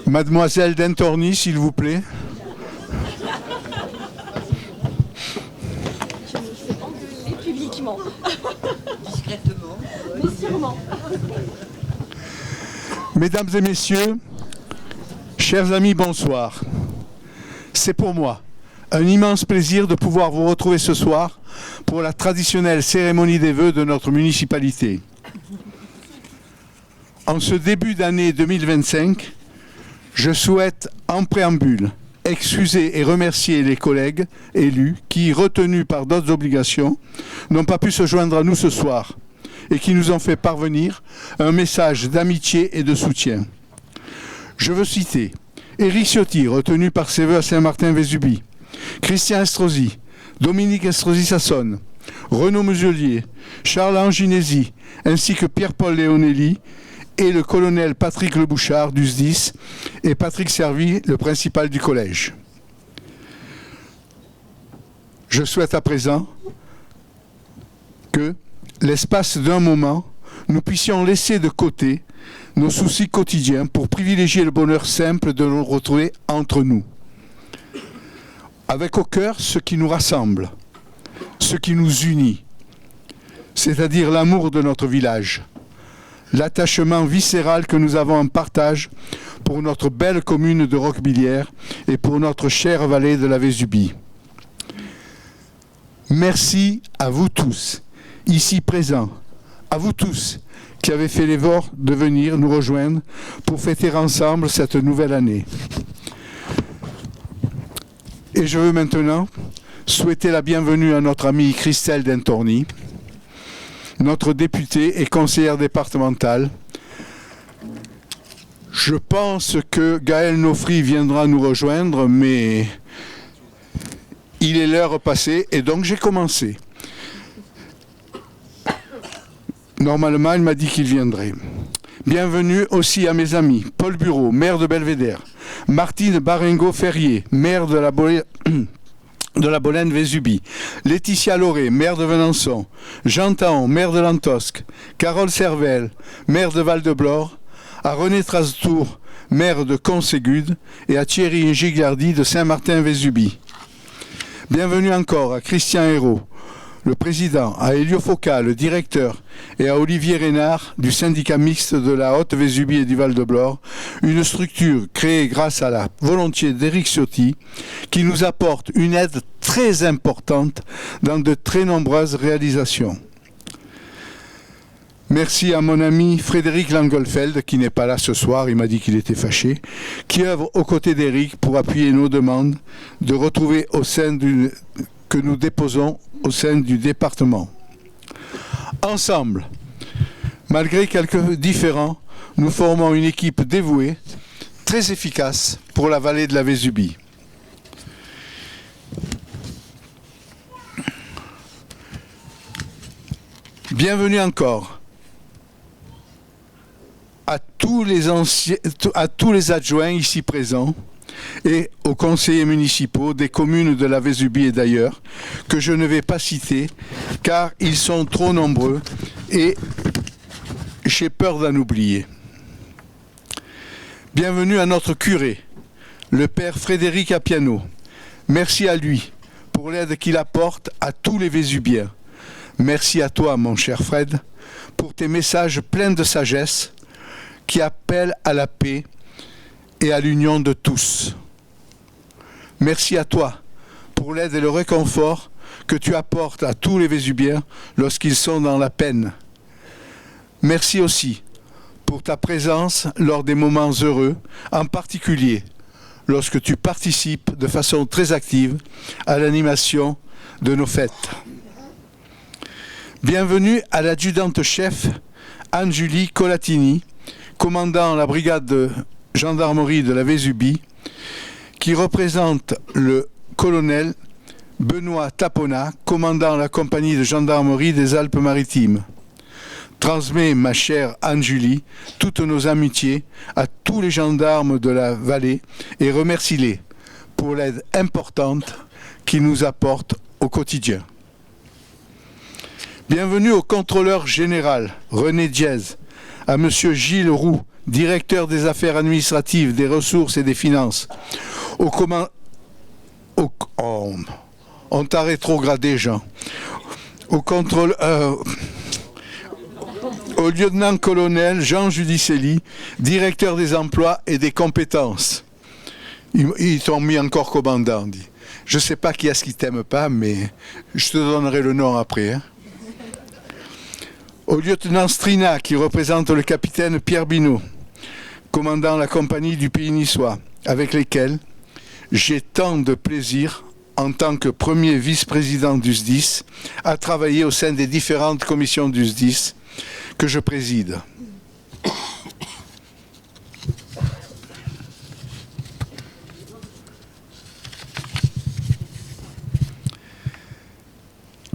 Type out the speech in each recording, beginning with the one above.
Mademoiselle Dentorny, s'il vous plaît. Je me fais engueuler publiquement. Discrètement. Mais sûrement. Mesdames et messieurs, chers amis, bonsoir. C'est pour moi un immense plaisir de pouvoir vous retrouver ce soir pour la traditionnelle cérémonie des vœux de notre municipalité. En ce début d'année 2025, je souhaite en préambule excuser et remercier les collègues élus qui, retenus par d'autres obligations, n'ont pas pu se joindre à nous ce soir et qui nous ont fait parvenir un message d'amitié et de soutien. Je veux citer Éric Ciotti, retenu par ses vœux à Saint-Martin-Vésubie, Christian Estrosi, Dominique Estrosi-Sassonne, Renaud Muselier, Charles Anginesi, ainsi que Pierre-Paul Léonelli et le colonel Patrick Lebouchard du SDIS et Patrick Servi, le principal du collège. Je souhaite à présent que, l'espace d'un moment, nous puissions laisser de côté nos soucis quotidiens pour privilégier le bonheur simple de nous retrouver entre nous. Avec au cœur ce qui nous rassemble, ce qui nous unit, c'est-à-dire l'amour de notre village, l'attachement viscéral que nous avons en partage pour notre belle commune de Roquebillière et pour notre chère vallée de la Vésubie. Merci à vous tous, ici présents, à vous tous qui avez fait l'effort de venir nous rejoindre pour fêter ensemble cette nouvelle année. Et je veux maintenant souhaiter la bienvenue à notre amie Christelle Dentorny, notre députée et conseillère départementale. Je pense que Gaël Nofri viendra nous rejoindre, mais il est l'heure passée et donc j'ai commencé. Normalement, il m'a dit qu'il viendrait. Bienvenue aussi à mes amis Paul Bureau, maire de Belvédère, Martine Baringo-Ferrier, maire de la Bolène-Vésubie, Laetitia Lauré, maire de Venançon, Jean Taon, maire de Lantosque, Carole Servel, maire de Val-de-Blore, à René Trastour, maire de Conségude, et à Thierry Gigliardi de Saint-Martin-Vésubie. Bienvenue encore à Christian Hérault, le président, à Elio Foca, le directeur, et à Olivier Reynard du syndicat mixte de la Haute-Vésubie et du Val-de-Blore, une structure créée grâce à la volonté d'Éric Ciotti qui nous apporte une aide très importante dans de très nombreuses réalisations. Merci à mon ami Frédéric Langolfeld, qui n'est pas là ce soir, il m'a dit qu'il était fâché, qui œuvre aux côtés d'Éric pour appuyer nos demandes de retrouver que nous déposons au sein du département. Ensemble, malgré quelques différends, nous formons une équipe dévouée, très efficace pour la vallée de la Vésubie. Bienvenue encore à tous les adjoints ici présents et aux conseillers municipaux des communes de la Vésubie et d'ailleurs, que je ne vais pas citer, car ils sont trop nombreux et j'ai peur d'en oublier. Bienvenue à notre curé, le père Frédéric Appiano. Merci à lui pour l'aide qu'il apporte à tous les Vésubiens. Merci à toi, mon cher Fred, pour tes messages pleins de sagesse qui appellent à la paix et à l'union de tous. Merci à toi pour l'aide et le réconfort que tu apportes à tous les Vésubiens lorsqu'ils sont dans la peine. Merci aussi pour ta présence lors des moments heureux, en particulier lorsque tu participes de façon très active à l'animation de nos fêtes. Bienvenue à l'adjudante-chef Anne-Julie Colatini, commandant la brigade de gendarmerie de la Vésubie, qui représente le colonel Benoît Tapona, commandant la compagnie de gendarmerie des Alpes-Maritimes. Transmets, ma chère Anne-Julie, toutes nos amitiés à tous les gendarmes de la vallée et remercie-les pour l'aide importante qu'ils nous apportent au quotidien. Bienvenue au contrôleur général René Diez, à Monsieur Gilles Roux, directeur des affaires administratives, des ressources et des finances, on t'a rétrogradé, Jean. Au lieutenant-colonel Jean Judicelli, directeur des emplois et des compétences. Ils t'ont mis encore commandant, dit. Je ne sais pas qui est-ce qui t'aime pas, mais je te donnerai le nom après. Hein. Au lieutenant Strina, qui représente le capitaine Pierre Binot, commandant la compagnie du Pays niçois, avec lesquels j'ai tant de plaisir en tant que premier vice-président du SDIS à travailler au sein des différentes commissions du SDIS que je préside.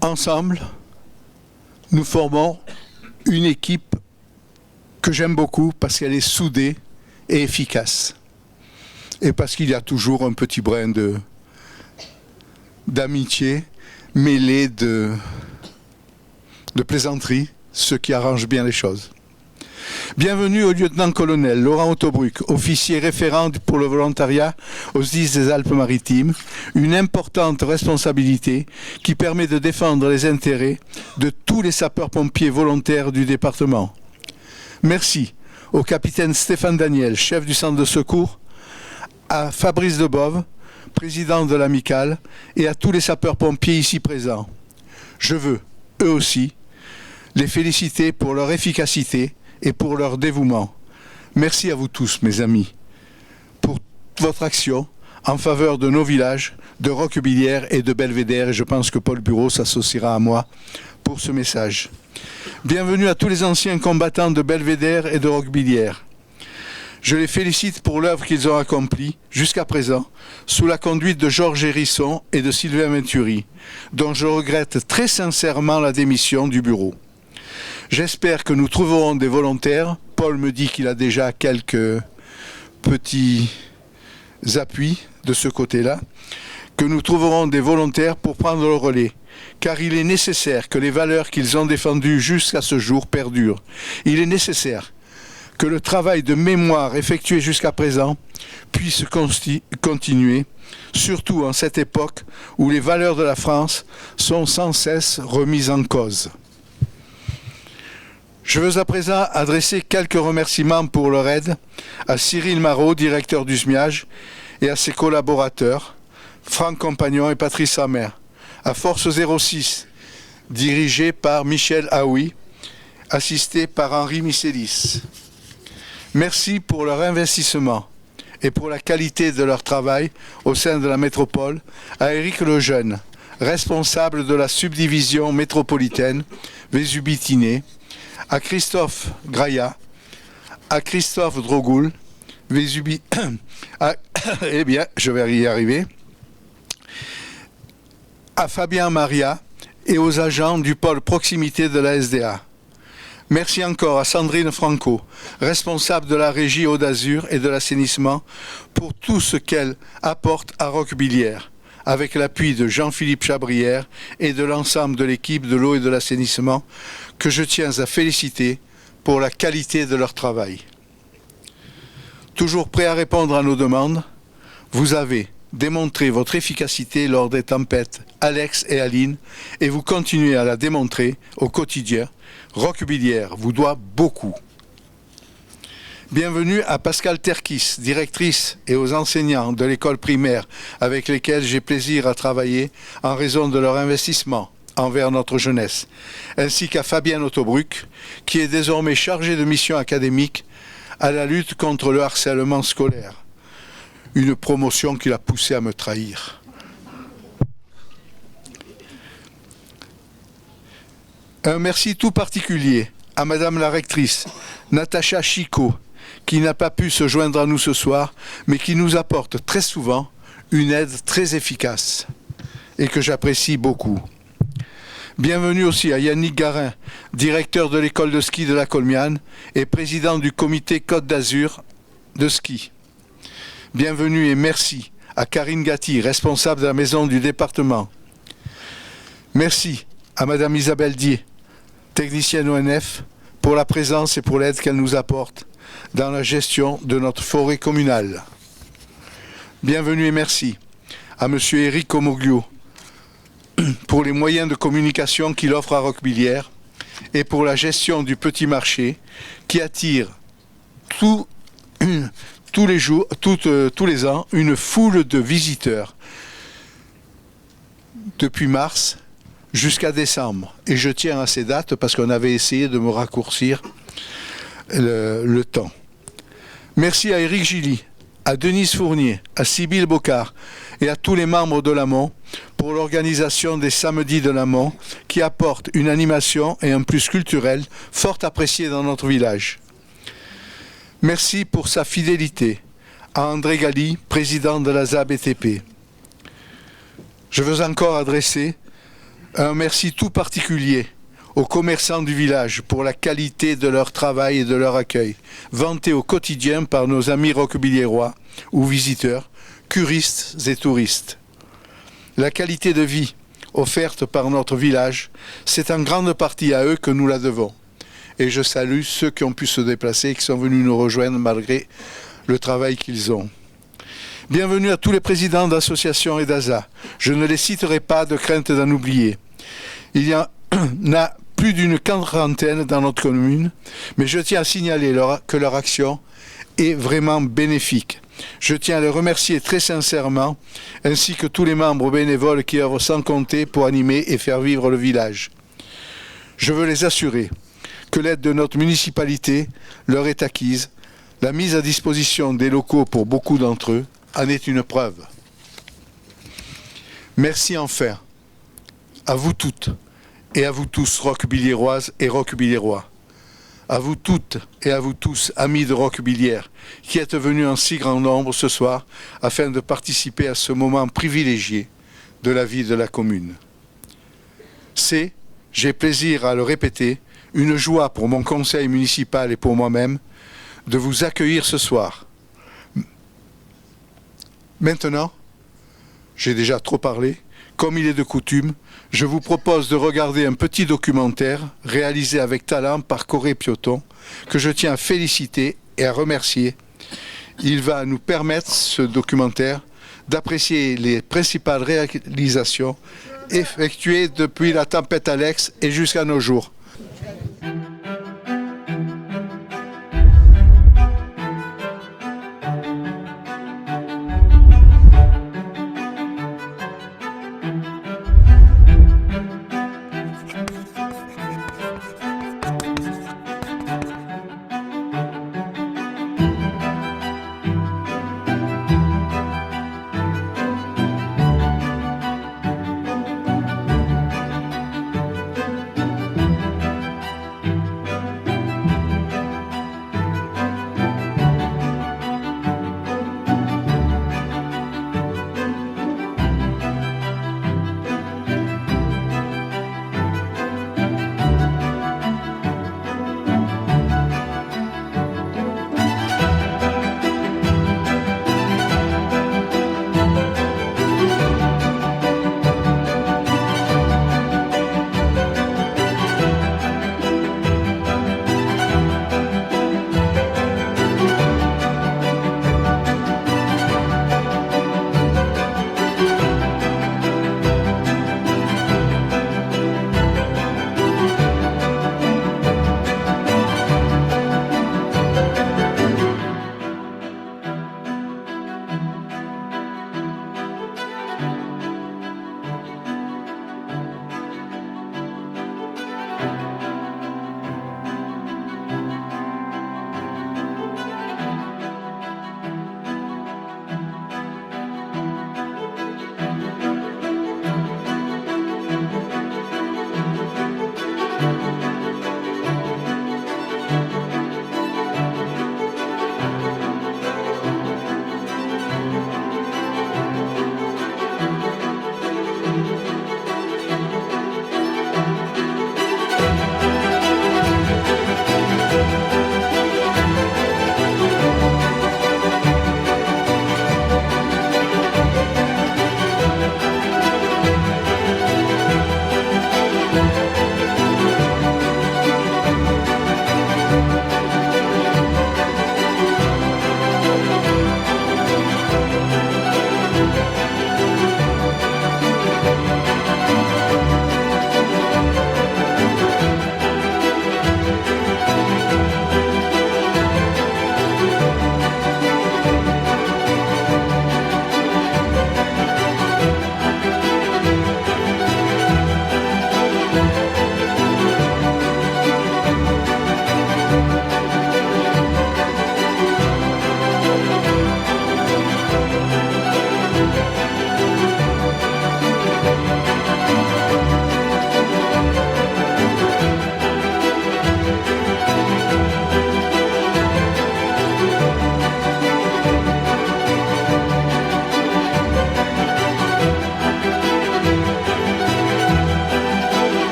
Ensemble, nous formons une équipe que j'aime beaucoup parce qu'elle est soudée et efficace. Et parce qu'il y a toujours un petit brin d'amitié mêlé de plaisanterie, ce qui arrange bien les choses. Bienvenue au lieutenant-colonel Laurent Autobruck, officier référent pour le volontariat aux SDIS des Alpes-Maritimes, une importante responsabilité qui permet de défendre les intérêts de tous les sapeurs-pompiers volontaires du département. Merci au capitaine Stéphane Daniel, chef du centre de secours, à Fabrice Debove, président de l'amicale, et à tous les sapeurs-pompiers ici présents. Je veux, eux aussi, les féliciter pour leur efficacité et pour leur dévouement. Merci à vous tous, mes amis, pour votre action en faveur de nos villages, de Roquebillière et de Belvédère, et je pense que Paul Bureau s'associera à moi pour ce message. Bienvenue à tous les anciens combattants de Belvédère et de Roquebillière. Je les félicite pour l'œuvre qu'ils ont accomplie jusqu'à présent, sous la conduite de Georges Hérisson et de Sylvain Venturi, dont je regrette très sincèrement la démission du bureau. J'espère que nous trouverons des volontaires. Paul me dit qu'il a déjà quelques petits appuis de ce côté-là, que nous trouverons des volontaires pour prendre le relais, car il est nécessaire que les valeurs qu'ils ont défendues jusqu'à ce jour perdurent. Il est nécessaire que le travail de mémoire effectué jusqu'à présent puisse continuer, surtout en cette époque où les valeurs de la France sont sans cesse remises en cause. Je veux à présent adresser quelques remerciements pour leur aide à Cyril Marot, directeur du SMIAG, et à ses collaborateurs, Franck Compagnon et Patrice Samer, à Force 06, dirigé par Michel Aoui, assisté par Henri Michelis. Merci pour leur investissement et pour la qualité de leur travail au sein de la métropole, à Éric Lejeune, responsable de la subdivision métropolitaine Vésubie-Tinée, à Christophe Graillat, à Christophe Drogoul, Vésubie, eh bien, je vais y arriver, à Fabien Maria et aux agents du pôle proximité de la SDA. Merci encore à Sandrine Franco, responsable de la régie Eau d'Azur et de l'assainissement, pour tout ce qu'elle apporte à Roquebillière, avec l'appui de Jean-Philippe Chabrière et de l'ensemble de l'équipe de l'eau et de l'assainissement, que je tiens à féliciter pour la qualité de leur travail. Toujours prêt à répondre à nos demandes, vous avez démontré votre efficacité lors des tempêtes Alex et Aline, et vous continuez à la démontrer au quotidien. Roquebillière vous doit beaucoup. Bienvenue à Pascal Terkis, directrice, et aux enseignants de l'école primaire avec lesquels j'ai plaisir à travailler en raison de leur investissement envers notre jeunesse, ainsi qu'à Fabienne Autobruck, qui est désormais chargée de mission académique à la lutte contre le harcèlement scolaire. Une promotion qui l'a poussé à me trahir. Un merci tout particulier à Madame la rectrice, Natacha Chicot, qui n'a pas pu se joindre à nous ce soir, mais qui nous apporte très souvent une aide très efficace et que j'apprécie beaucoup. Bienvenue aussi à Yannick Garin, directeur de l'école de ski de la Colmiane et président du comité Côte d'Azur de ski. Bienvenue et merci à Karine Gatti, responsable de la maison du département. Merci à Madame Isabelle Dier, technicienne ONF, pour la présence et pour l'aide qu'elle nous apporte dans la gestion de notre forêt communale. Bienvenue et merci à M. Éric Comoglio pour les moyens de communication qu'il offre à Roquebillière et pour la gestion du petit marché qui attire tous les ans une foule de visiteurs depuis mars jusqu'à décembre. Et je tiens à ces dates parce qu'on avait essayé de me raccourcir le temps. Merci à Éric Gilly, à Denise Fournier, à Sybille Bocard et à tous les membres de l'Amont pour l'organisation des samedis de l'Amont qui apportent une animation et un plus culturel fort apprécié dans notre village. Merci pour sa fidélité à André Galli, président de la ZABTP. Je veux encore adresser un merci tout particulier aux commerçants du village pour la qualité de leur travail et de leur accueil, vanté au quotidien par nos amis roquebilliérois ou visiteurs, curistes et touristes. La qualité de vie offerte par notre village, c'est en grande partie à eux que nous la devons. Et je salue ceux qui ont pu se déplacer et qui sont venus nous rejoindre malgré le travail qu'ils ont. Bienvenue à tous les présidents d'associations et d'ASA. Je ne les citerai pas de crainte d'en oublier. Il y en a plus d'une quarantaine dans notre commune, mais je tiens à signaler que leur action est vraiment bénéfique. Je tiens à les remercier très sincèrement, ainsi que tous les membres bénévoles qui œuvrent sans compter pour animer et faire vivre le village. Je veux les assurer que l'aide de notre municipalité leur est acquise. La mise à disposition des locaux pour beaucoup d'entre eux en est une preuve. Merci enfin à vous toutes et à vous tous, roquebilliéroises et roquebilliérois. À vous toutes et à vous tous, amis de Roquebillière, qui êtes venus en si grand nombre ce soir afin de participer à ce moment privilégié de la vie de la commune. C'est, j'ai plaisir à le répéter, une joie pour mon conseil municipal et pour moi-même de vous accueillir ce soir. Maintenant, j'ai déjà trop parlé, comme il est de coutume, je vous propose de regarder un petit documentaire réalisé avec talent par Corée Pioton, que je tiens à féliciter et à remercier. Il va nous permettre, ce documentaire, d'apprécier les principales réalisations effectuées depuis la tempête Alex et jusqu'à nos jours.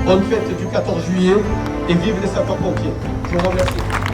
Bonne fête du 14 juillet et vive les sapeurs-pompiers. Je vous remercie.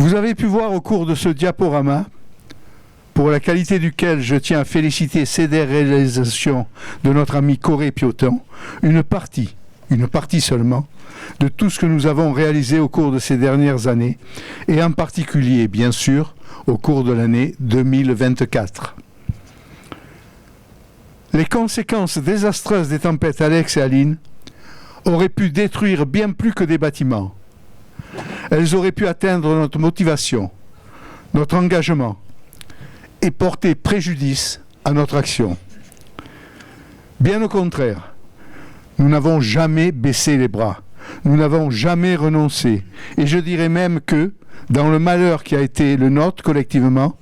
Vous avez pu voir au cours de ce diaporama, pour la qualité duquel je tiens à féliciter ces réalisations de notre ami Coré Pioton, une partie seulement, de tout ce que nous avons réalisé au cours de ces dernières années, et en particulier, bien sûr, au cours de l'année 2024. Les conséquences désastreuses des tempêtes Alex et Aline auraient pu détruire bien plus que des bâtiments. Elles auraient pu atteindre notre motivation, notre engagement, et porter préjudice à notre action. Bien au contraire, nous n'avons jamais baissé les bras, nous n'avons jamais renoncé, et je dirais même que, dans le malheur qui a été le nôtre collectivement,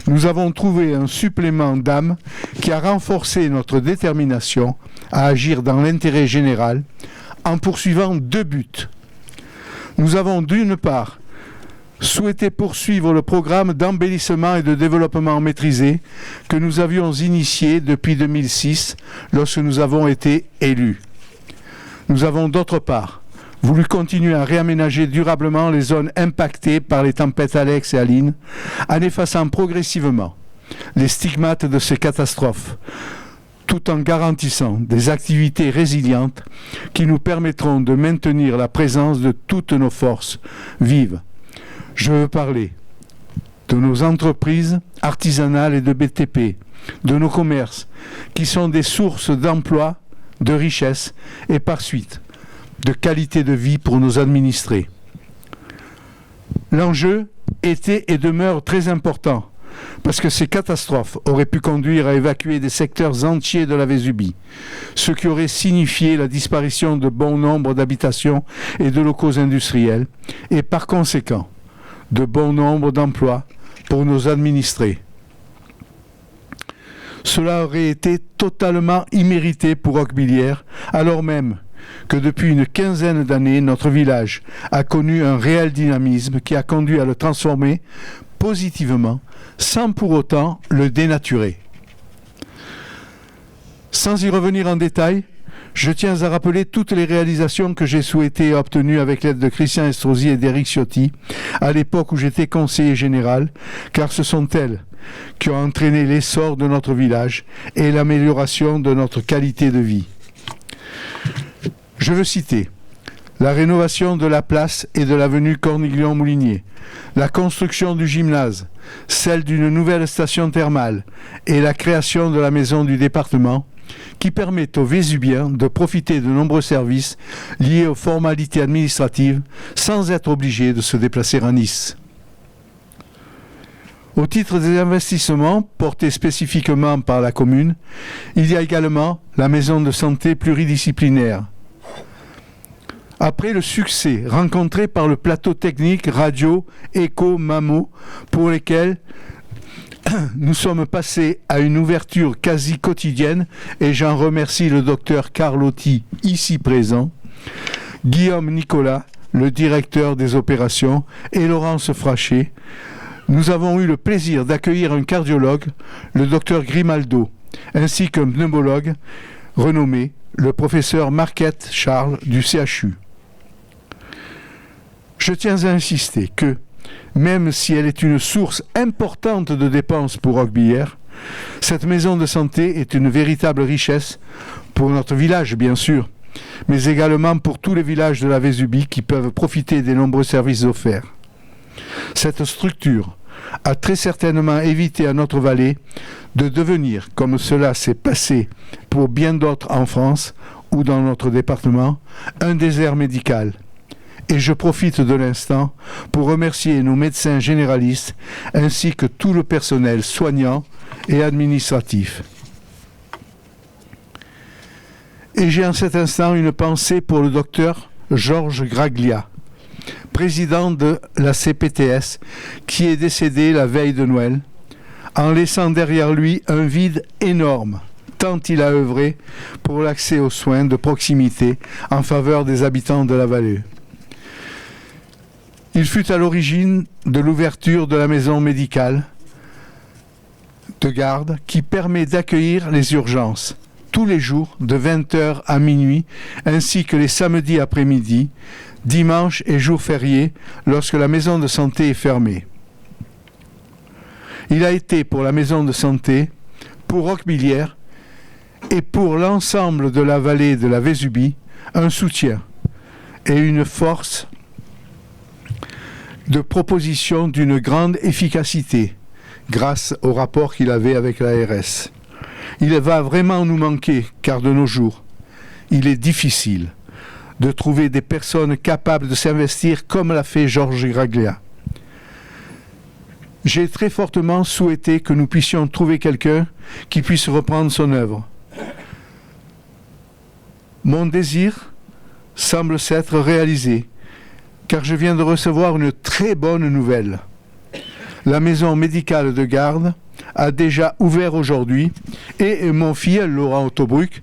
nous avons trouvé un supplément d'âme qui a renforcé notre détermination à agir dans l'intérêt général en poursuivant 2 buts. Nous avons d'une part souhaité poursuivre le programme d'embellissement et de développement maîtrisé que nous avions initié depuis 2006 lorsque nous avons été élus. Nous avons d'autre part voulu continuer à réaménager durablement les zones impactées par les tempêtes Alex et Aline en effaçant progressivement les stigmates de ces catastrophes, tout en garantissant des activités résilientes qui nous permettront de maintenir la présence de toutes nos forces vives. Je veux parler de nos entreprises artisanales et de BTP, de nos commerces, qui sont des sources d'emploi, de richesse et par suite de qualité de vie pour nos administrés. L'enjeu était et demeure très important, parce que ces catastrophes auraient pu conduire à évacuer des secteurs entiers de la Vésubie, ce qui aurait signifié la disparition de bon nombre d'habitations et de locaux industriels, et par conséquent, de bon nombre d'emplois pour nos administrés. Cela aurait été totalement immérité pour Roquebillière, alors même que depuis une quinzaine d'années, notre village a connu un réel dynamisme qui a conduit à le transformer positivement, sans pour autant le dénaturer. Sans y revenir en détail, je tiens à rappeler toutes les réalisations que j'ai souhaitées et obtenues avec l'aide de Christian Estrosi et d'Éric Ciotti à l'époque où j'étais conseiller général, car ce sont elles qui ont entraîné l'essor de notre village et l'amélioration de notre qualité de vie. Je veux citer la rénovation de la place et de l'avenue Cornillon-Moulinier, la construction du gymnase, celle d'une nouvelle station thermale et la création de la maison du département, qui permettent aux Vésubiens de profiter de nombreux services liés aux formalités administratives sans être obligés de se déplacer à Nice. Au titre des investissements portés spécifiquement par la commune, il y a également la maison de santé pluridisciplinaire. Après le succès rencontré par le plateau technique radio, écho, mammo, pour lesquels nous sommes passés à une ouverture quasi quotidienne, et j'en remercie le docteur Carlotti, ici présent, Guillaume Nicolas, le directeur des opérations, et Laurence Frachet. Nous avons eu le plaisir d'accueillir un cardiologue, le docteur Grimaldo, ainsi qu'un pneumologue renommé, le professeur Marquette Charles du CHU. Je tiens à insister que, même si elle est une source importante de dépenses pour Roquebillière, cette maison de santé est une véritable richesse pour notre village, bien sûr, mais également pour tous les villages de la Vésubie qui peuvent profiter des nombreux services offerts. Cette structure a très certainement évité à notre vallée de devenir, comme cela s'est passé pour bien d'autres en France ou dans notre département, un désert médical. Et je profite de l'instant pour remercier nos médecins généralistes ainsi que tout le personnel soignant et administratif. Et j'ai en cet instant une pensée pour le docteur Georges Graglia, président de la CPTS, qui est décédé la veille de Noël, en laissant derrière lui un vide énorme, tant il a œuvré pour l'accès aux soins de proximité en faveur des habitants de la vallée. Il fut à l'origine de l'ouverture de la maison médicale de garde qui permet d'accueillir les urgences, tous les jours de 20h à minuit, ainsi que les samedis après-midi, dimanches et jours fériés, lorsque la maison de santé est fermée. Il a été pour la maison de santé, pour Roquebillière et pour l'ensemble de la vallée de la Vésubie, un soutien et une force de proposition d'une grande efficacité grâce au rapport qu'il avait avec l'ARS. Il va vraiment nous manquer car de nos jours, il est difficile de trouver des personnes capables de s'investir comme l'a fait Georges Graglia. J'ai très fortement souhaité que nous puissions trouver quelqu'un qui puisse reprendre son œuvre. Mon désir semble s'être réalisé, car je viens de recevoir une très bonne nouvelle. La maison médicale de garde a déjà ouvert aujourd'hui et mon filleul, Laurent Autobruck,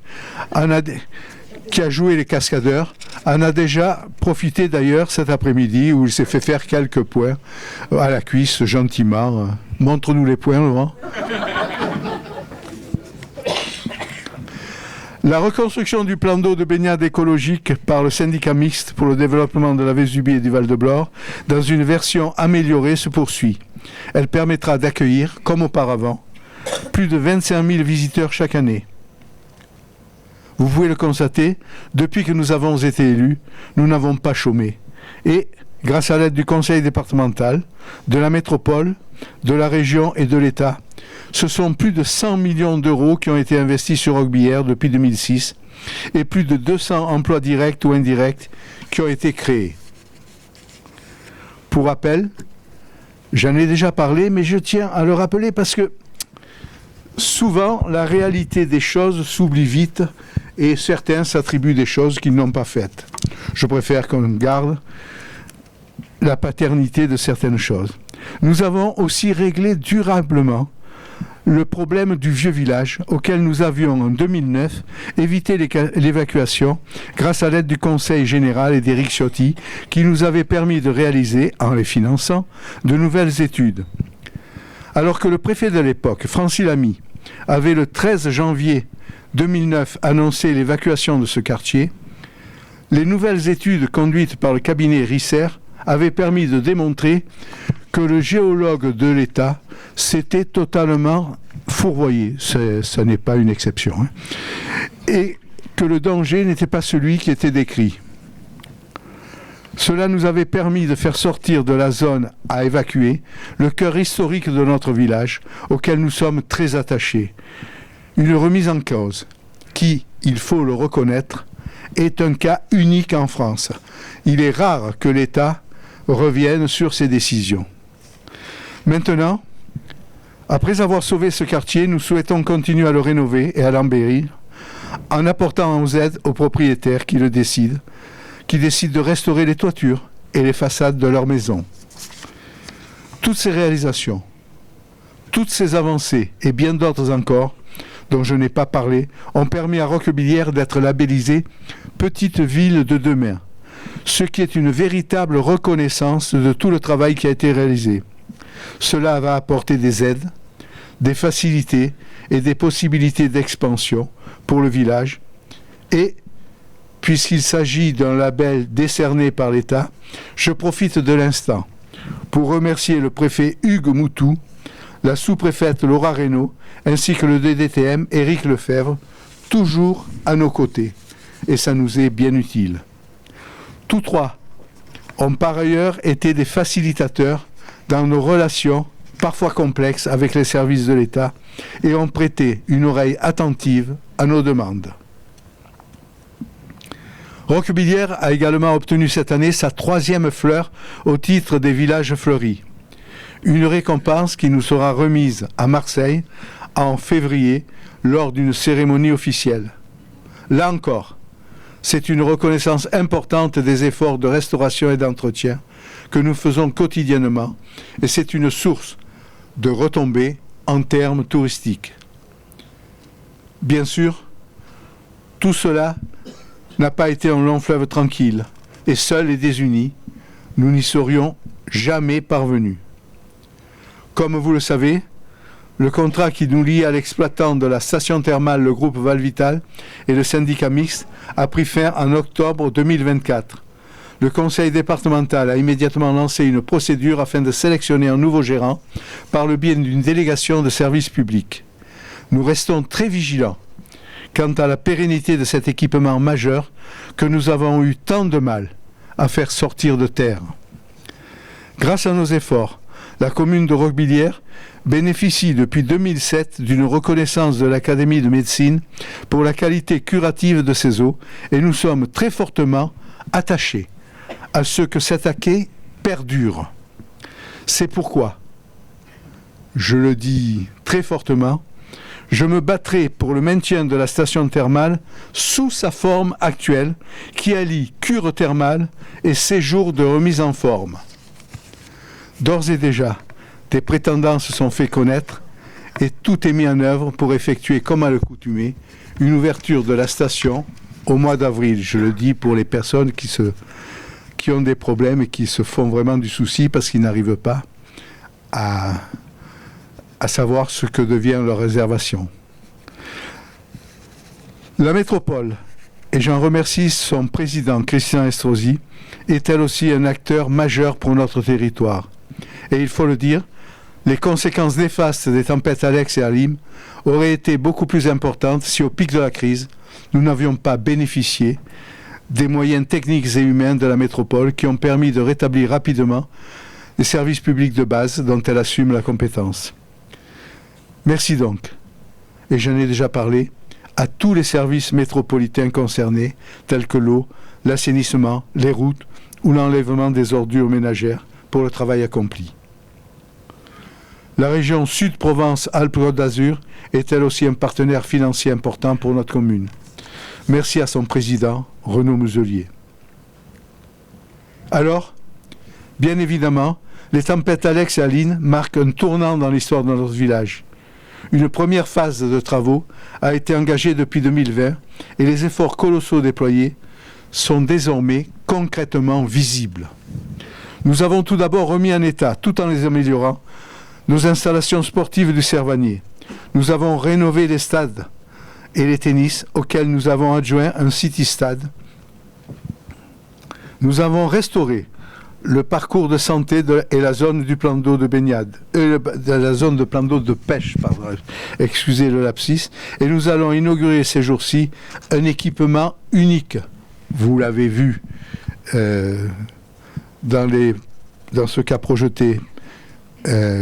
qui a joué les cascadeurs, en a déjà profité d'ailleurs cet après-midi où il s'est fait faire quelques points à la cuisse gentiment. Montre-nous les points, Laurent. La reconstruction du plan d'eau de baignade écologique par le syndicat mixte pour le développement de la Vésubie et du Val-de-Blore dans une version améliorée se poursuit. Elle permettra d'accueillir, comme auparavant, plus de 25 000 visiteurs chaque année. Vous pouvez le constater, depuis que nous avons été élus, nous n'avons pas chômé. Et, grâce à l'aide du conseil départemental, de la métropole, de la région et de l'État, ce sont plus de 100 millions d'euros qui ont été investis sur Roquebillière depuis 2006 et plus de 200 emplois directs ou indirects qui ont été créés. Pour rappel, j'en ai déjà parlé, mais je tiens à le rappeler parce que souvent, la réalité des choses s'oublie vite et certains s'attribuent des choses qu'ils n'ont pas faites. Je préfère qu'on garde la paternité de certaines choses. Nous avons aussi réglé durablement le problème du vieux village auquel nous avions en 2009 évité l'évacuation grâce à l'aide du Conseil général et d'Éric Ciotti qui nous avait permis de réaliser, en les finançant, de nouvelles études. Alors que le préfet de l'époque, Francis Lamy, avait le 13 janvier 2009 annoncé l'évacuation de ce quartier, les nouvelles études conduites par le cabinet Risser avaient permis de démontrer que le géologue de l'État s'était totalement fourvoyé, ce n'est pas une exception, hein, et que le danger n'était pas celui qui était décrit. Cela nous avait permis de faire sortir de la zone à évacuer le cœur historique de notre village, auquel nous sommes très attachés. Une remise en cause qui, il faut le reconnaître, est un cas unique en France. Il est rare que l'État revienne sur ses décisions. Maintenant, après avoir sauvé ce quartier, nous souhaitons continuer à le rénover et à l'embellir en apportant aux aides aux propriétaires qui décident de restaurer les toitures et les façades de leur maison. Toutes ces réalisations, toutes ces avancées et bien d'autres encore, dont je n'ai pas parlé, ont permis à Roquebillière d'être labellisée Petite Ville de demain, ce qui est une véritable reconnaissance de tout le travail qui a été réalisé. Cela va apporter des aides, des facilités et des possibilités d'expansion pour le village et, puisqu'il s'agit d'un label décerné par l'État, je profite de l'instant pour remercier le préfet Hugues Moutou, la sous-préfète Laura Reynaud, ainsi que le DDTM Éric Lefebvre, toujours à nos côtés. Et ça nous est bien utile. Tous trois ont par ailleurs été des facilitateurs dans nos relations, parfois complexes, avec les services de l'État et ont prêté une oreille attentive à nos demandes. Roquebillière a également obtenu cette année sa 3e fleur au titre des villages fleuris. Une récompense qui nous sera remise à Marseille en février lors d'une cérémonie officielle. Là encore, c'est une reconnaissance importante des efforts de restauration et d'entretien que nous faisons quotidiennement et c'est une source de retombées en termes touristiques. Bien sûr, tout cela n'a pas été un long fleuve tranquille et seuls et désunis, nous n'y serions jamais parvenus. Comme vous le savez, Le contrat qui nous lie à l'exploitant de la station thermale, le groupe Valvital, et le syndicat mixte a pris fin en octobre 2024. Le conseil départemental a immédiatement lancé une procédure afin de sélectionner un nouveau gérant par le biais d'une délégation de service public. Nous restons très vigilants quant à la pérennité de cet équipement majeur que nous avons eu tant de mal à faire sortir de terre. Grâce à nos efforts, la commune de Roquebillière bénéficie depuis 2007 d'une reconnaissance de l'Académie de médecine pour la qualité curative de ses eaux et nous sommes très fortement attachés à ce que cet acquis perdure. C'est pourquoi, je le dis très fortement, je me battrai pour le maintien de la station thermale sous sa forme actuelle qui allie cure thermale et séjour de remise en forme. D'ores et déjà, des prétendants se sont fait connaître et tout est mis en œuvre pour effectuer, comme à l'accoutumée, une ouverture de la station au mois d'avril. Je le dis pour les personnes qui ont des problèmes et qui se font vraiment du souci parce qu'ils n'arrivent pas à savoir ce que devient leur réservation. La métropole, et j'en remercie son président Christian Estrosi, est elle aussi un acteur majeur pour notre territoire. Et il faut le dire, les conséquences néfastes des tempêtes Alex et Alim auraient été beaucoup plus importantes si au pic de la crise, nous n'avions pas bénéficié des moyens techniques et humains de la métropole qui ont permis de rétablir rapidement les services publics de base dont elle assume la compétence. Merci donc, et j'en ai déjà parlé, à tous les services métropolitains concernés, tels que l'eau, l'assainissement, les routes ou l'enlèvement des ordures ménagères pour le travail accompli. La région Sud-Provence-Alpes-Côte d'Azur est elle aussi un partenaire financier important pour notre commune. Merci à son président, Renaud Muselier. Alors, bien évidemment, les tempêtes Alex et Aline marquent un tournant dans l'histoire de notre village. Une première phase de travaux a été engagée depuis 2020 et les efforts colossaux déployés sont désormais concrètement visibles. Nous avons tout d'abord remis en état, tout en les améliorant, nos installations sportives du Servanier. Nous avons rénové les stades et les tennis auxquels nous avons adjoint un city-stade. Nous avons restauré le parcours de santé et la zone du plan d'eau de baignade, la zone de plan d'eau de pêche, pardon, excusez le lapsus, et nous allons inaugurer ces jours-ci un équipement unique. Vous l'avez vu dans ce qu'a projeté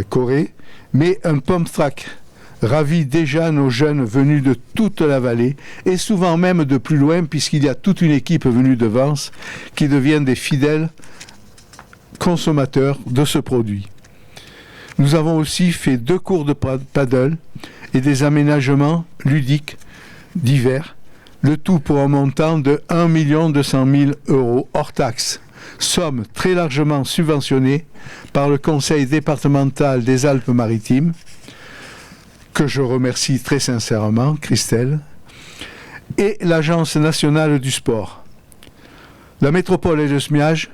Corée, mais un pump track ravit déjà nos jeunes venus de toute la vallée et souvent même de plus loin puisqu'il y a toute une équipe venue de Vence qui devient des fidèles consommateurs de ce produit. Nous avons aussi fait 2 cours de paddle et des aménagements ludiques divers, le tout pour un montant de 1 200 000 € hors taxe, somme très largement subventionnée par le Conseil départemental des Alpes-Maritimes, que je remercie très sincèrement, Christelle, et l'Agence nationale du sport. La métropole et le SMIAG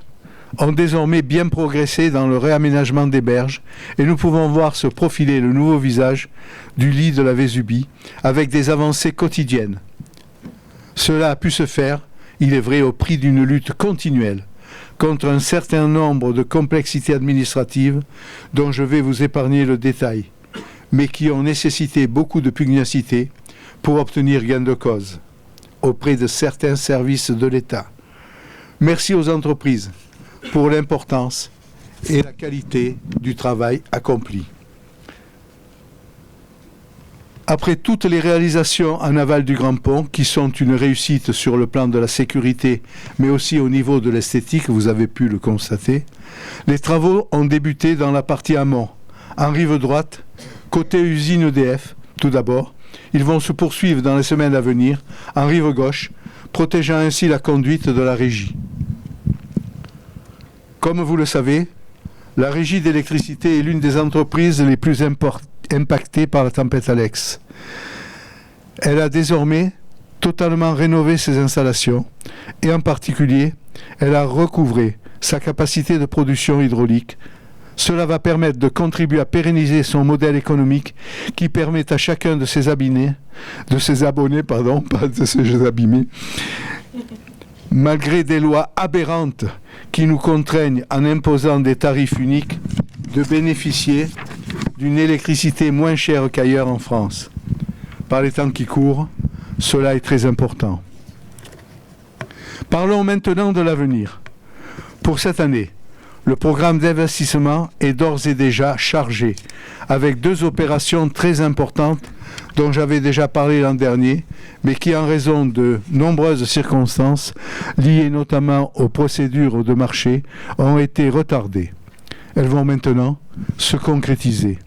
ont désormais bien progressé dans le réaménagement des berges et nous pouvons voir se profiler le nouveau visage du lit de la Vésubie avec des avancées quotidiennes. Cela a pu se faire, il est vrai, au prix d'une lutte continuelle contre un certain nombre de complexités administratives dont je vais vous épargner le détail, mais qui ont nécessité beaucoup de pugnacité pour obtenir gain de cause auprès de certains services de l'État. Merci aux entreprises pour l'importance et la qualité du travail accompli. Après toutes les réalisations en aval du Grand Pont, qui sont une réussite sur le plan de la sécurité, mais aussi au niveau de l'esthétique, vous avez pu le constater, les travaux ont débuté dans la partie amont, en rive droite, côté usine EDF, tout d'abord. Ils vont se poursuivre dans les semaines à venir, en rive gauche, protégeant ainsi la conduite de la régie. Comme vous le savez, la régie d'électricité est l'une des entreprises les plus impactées par la tempête Alex. Elle a désormais totalement rénové ses installations et en particulier, elle a recouvré sa capacité de production hydraulique Cela va permettre de contribuer à pérenniser son modèle économique qui permet à chacun de ses abonnés, malgré des lois aberrantes qui nous contraignent en imposant des tarifs uniques, de bénéficier d'une électricité moins chère qu'ailleurs en France. Par les temps qui courent, cela est très important. Parlons maintenant de l'avenir. Pour cette année, le programme d'investissement est d'ores et déjà chargé, avec 2 opérations très importantes dont j'avais déjà parlé l'an dernier, mais qui, en raison de nombreuses circonstances, liées notamment aux procédures de marché, ont été retardées. Elles vont maintenant se concrétiser.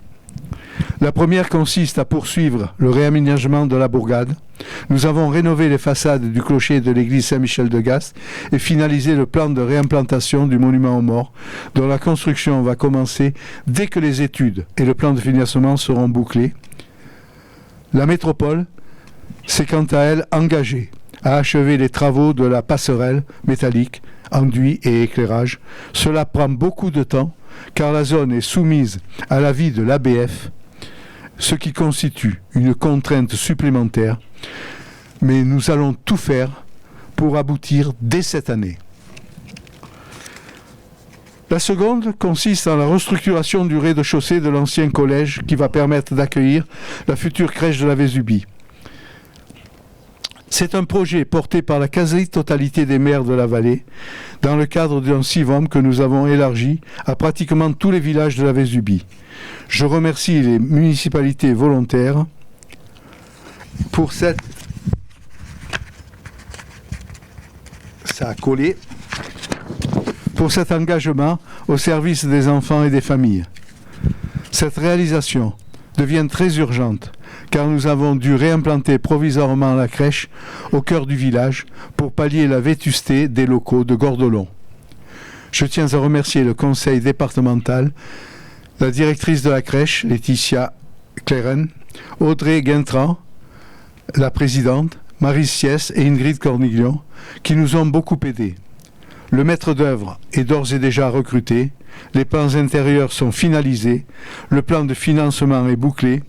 La première consiste à poursuivre le réaménagement de la bourgade. Nous avons rénové les façades du clocher de l'église Saint-Michel-de-Gast et finalisé le plan de réimplantation du monument aux morts, dont la construction va commencer dès que les études et le plan de financement seront bouclés. La métropole s'est quant à elle engagée à achever les travaux de la passerelle métallique, enduit et éclairage. Cela prend beaucoup de temps car la zone est soumise à l'avis de l'ABF, ce qui constitue une contrainte supplémentaire, mais nous allons tout faire pour aboutir dès cette année. La seconde consiste en la restructuration du rez-de-chaussée de l'ancien collège qui va permettre d'accueillir la future crèche de la Vésubie. C'est un projet porté par la quasi-totalité des maires de la vallée dans le cadre d'un CIVOM que nous avons élargi à pratiquement tous les villages de la Vésubie. Je remercie les municipalités volontaires pour cet engagement au service des enfants et des familles. Cette réalisation devient très urgente car nous avons dû réimplanter provisoirement la crèche au cœur du village pour pallier la vétusté des locaux de Gordelon. Je tiens à remercier le conseil départemental, la directrice de la crèche, Laetitia Claren, Audrey Guintran, la présidente, Marie Siès et Ingrid Corniglion, qui nous ont beaucoup aidés. Le maître d'œuvre est d'ores et déjà recruté, les plans intérieurs sont finalisés, le plan de financement est bouclé,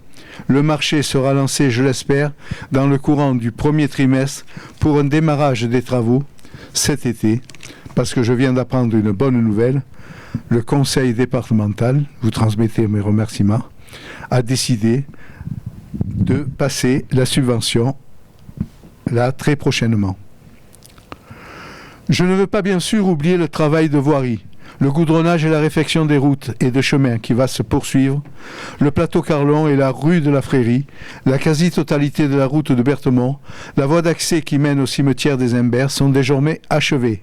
le marché sera lancé, je l'espère, dans le courant du premier trimestre pour un démarrage des travaux cet été, parce que je viens d'apprendre une bonne nouvelle. Le conseil départemental, vous transmettez mes remerciements, a décidé de passer la subvention là très prochainement. Je ne veux pas bien sûr oublier le travail de voirie, le goudronnage et la réfection des routes et de chemins qui va se poursuivre, le plateau Carlon et la rue de la Frérie, la quasi-totalité de la route de Berthemont, la voie d'accès qui mène au cimetière des Imbert sont désormais achevées.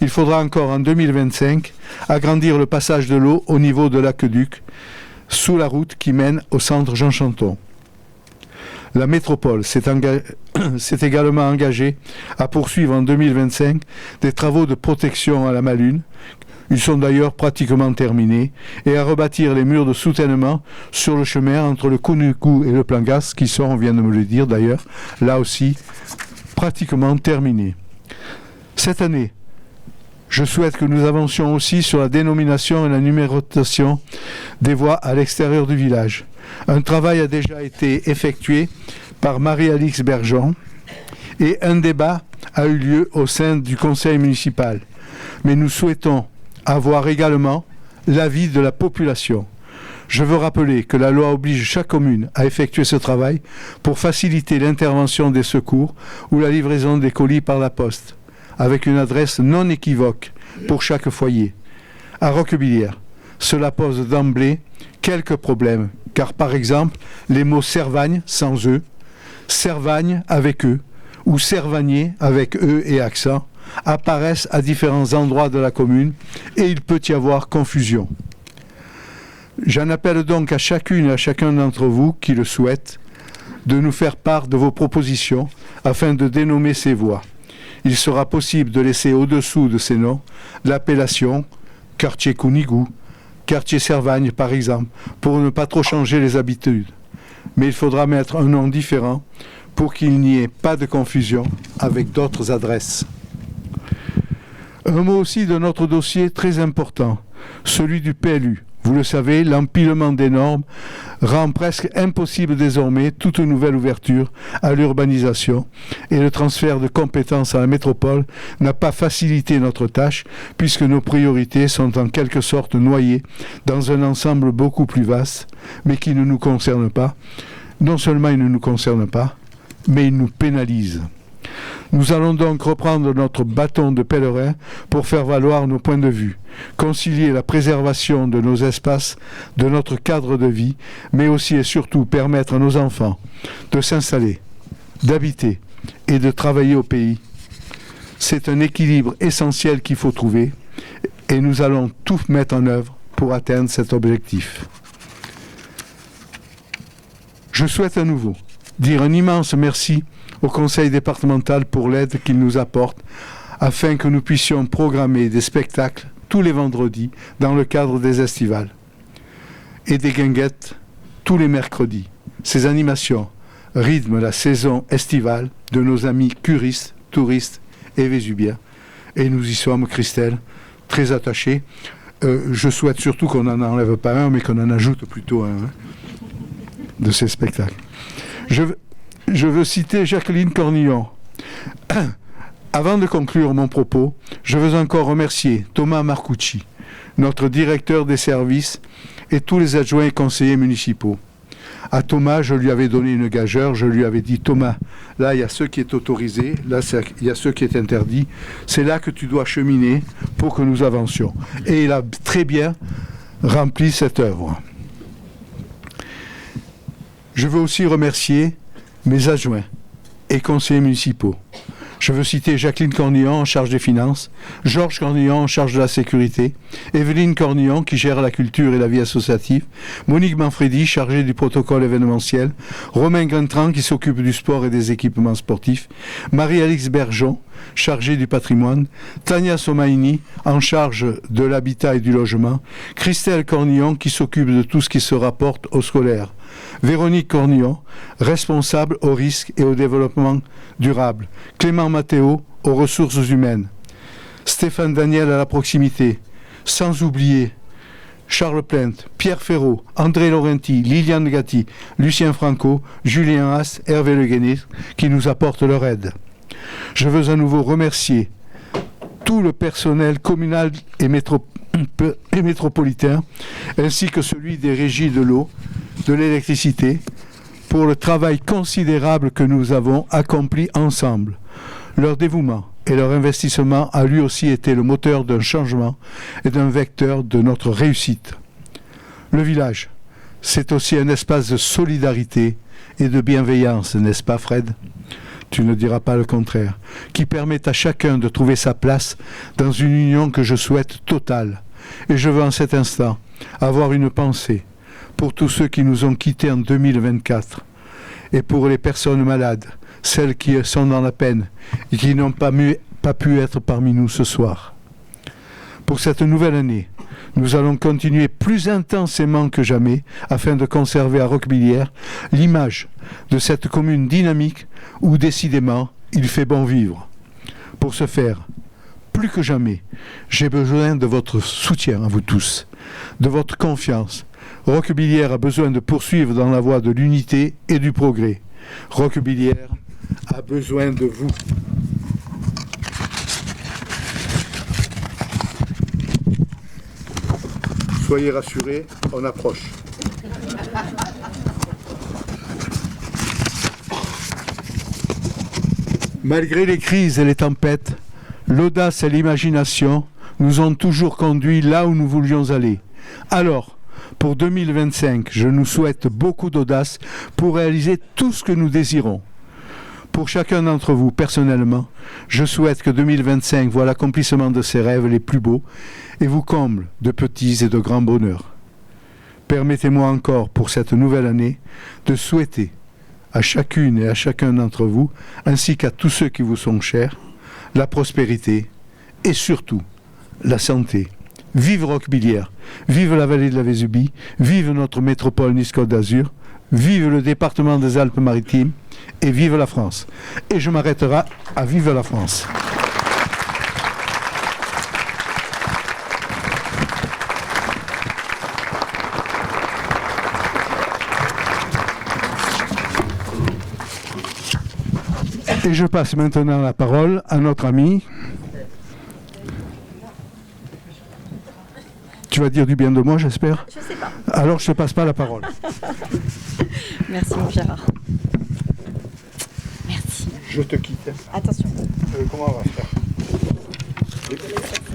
Il faudra encore en 2025 agrandir le passage de l'eau au niveau de l'aqueduc sous la route qui mène au centre Jean Chanton. La métropole s'est également engagée à poursuivre en 2025 des travaux de protection à la Malune. Ils sont d'ailleurs pratiquement terminés, et à rebâtir les murs de soutènement sur le chemin entre le Counugou et le Plangas, qui sont, on vient de me le dire d'ailleurs, là aussi pratiquement terminés. Cette année, je souhaite que nous avancions aussi sur la dénomination et la numérotation des voies à l'extérieur du village. Un travail a déjà été effectué par Marie-Alix Bergeon et un débat a eu lieu au sein du conseil municipal. Mais nous souhaitons avoir également l'avis de la population. Je veux rappeler que la loi oblige chaque commune à effectuer ce travail pour faciliter l'intervention des secours ou la livraison des colis par la poste, avec une adresse non équivoque pour chaque foyer. À Roquebillière, cela pose d'emblée quelques problèmes, car par exemple, les mots Servagne sans E, Servagne avec E, ou Servagné avec E et accent, apparaissent à différents endroits de la commune et il peut y avoir confusion. J'en appelle donc à chacune et à chacun d'entre vous qui le souhaitent de nous faire part de vos propositions afin de dénommer ces voies. Il sera possible de laisser au-dessous de ces noms l'appellation quartier Counigou, quartier Servagne par exemple, pour ne pas trop changer les habitudes. Mais il faudra mettre un nom différent pour qu'il n'y ait pas de confusion avec d'autres adresses. Un mot aussi de notre dossier très important, celui du PLU. Vous le savez, l'empilement des normes rend presque impossible désormais toute nouvelle ouverture à l'urbanisation et le transfert de compétences à la métropole n'a pas facilité notre tâche puisque nos priorités sont en quelque sorte noyées dans un ensemble beaucoup plus vaste mais qui ne nous concerne pas. Non seulement il ne nous concerne pas, mais il nous pénalise. Nous allons donc reprendre notre bâton de pèlerin pour faire valoir nos points de vue, concilier la préservation de nos espaces, de notre cadre de vie, mais aussi et surtout permettre à nos enfants de s'installer, d'habiter et de travailler au pays. C'est un équilibre essentiel qu'il faut trouver et nous allons tout mettre en œuvre pour atteindre cet objectif. Je souhaite à nouveau dire un immense merci au conseil départemental pour l'aide qu'il nous apporte afin que nous puissions programmer des spectacles tous les vendredis dans le cadre des estivales et des guinguettes tous les mercredis. Ces animations rythment la saison estivale de nos amis curistes, touristes et vésubiens et nous y sommes, Christelle, très attachés. Je souhaite surtout qu'on n'en enlève pas un mais qu'on en ajoute plutôt un de ces spectacles. Je veux citer Jacqueline Cornillon. Avant de conclure mon propos, je veux encore remercier Thomas Marcucci, notre directeur des services, et tous les adjoints et conseillers municipaux. À Thomas, je lui avais donné une gageure, je lui avais dit « Thomas, là, il y a ce qui est autorisé, là, il y a ce qui est interdit, c'est là que tu dois cheminer pour que nous avancions. » Et il a très bien rempli cette œuvre. Je veux aussi remercier mes adjoints et conseillers municipaux. Je veux citer Jacqueline Cornillon en charge des finances, Georges Cornillon en charge de la sécurité, Evelyne Cornillon qui gère la culture et la vie associative, Monique Manfredi chargée du protocole événementiel, Romain Grintran qui s'occupe du sport et des équipements sportifs, Marie-Alix Bergeon chargée du patrimoine, Tania Somaini en charge de l'habitat et du logement, Christelle Cornillon qui s'occupe de tout ce qui se rapporte aux scolaires, Véronique Cornillon, responsable au risque et au développement durable, Clément Mathéo aux ressources humaines, Stéphane Daniel à la proximité, sans oublier Charles Plainte, Pierre Ferraud, André Laurenti, Liliane Gatti, Lucien Franco, Julien Haas, Hervé Le Guénet, qui nous apportent leur aide. Je veux à nouveau remercier tout le personnel communal et métropolitain, ainsi que celui des régies de l'eau, de l'électricité, pour le travail considérable que nous avons accompli ensemble. Leur dévouement et leur investissement a lui aussi été le moteur d'un changement et d'un vecteur de notre réussite. Le village, c'est aussi un espace de solidarité et de bienveillance, n'est-ce pas Fred ? Tu ne diras pas le contraire, qui permet à chacun de trouver sa place dans une union que je souhaite totale. Et je veux en cet instant avoir une pensée pour tous ceux qui nous ont quittés en 2024 et pour les personnes malades, celles qui sont dans la peine et qui n'ont pas pu être parmi nous ce soir. Pour cette nouvelle année, nous allons continuer plus intensément que jamais afin de conserver à Roquebillière l'image de cette commune dynamique où décidément il fait bon vivre. Pour ce faire, plus que jamais, j'ai besoin de votre soutien à vous tous, de votre confiance. Roquebillière a besoin de poursuivre dans la voie de l'unité et du progrès. Roquebillière a besoin de vous. Soyez rassurés, on approche. Malgré les crises et les tempêtes, l'audace et l'imagination nous ont toujours conduits là où nous voulions aller. Alors, pour 2025, je nous souhaite beaucoup d'audace pour réaliser tout ce que nous désirons. Pour chacun d'entre vous, personnellement, je souhaite que 2025 voit l'accomplissement de ses rêves les plus beaux et vous comble de petits et de grands bonheurs. Permettez-moi encore, pour cette nouvelle année, de souhaiter à chacune et à chacun d'entre vous, ainsi qu'à tous ceux qui vous sont chers, la prospérité et surtout la santé. Vive Roquebillière, vive la vallée de la Vésubie, vive notre métropole Nice-Côte d'Azur, vive le département des Alpes-Maritimes et vive la France. Et je m'arrêterai à vive la France. Et je passe maintenant la parole à notre ami. Tu vas dire du bien de moi, j'espère ? Je sais pas. Alors je ne te passe pas la parole. Merci mon Gérard. Merci. Je te quitte. Attention. Comment on va faire ?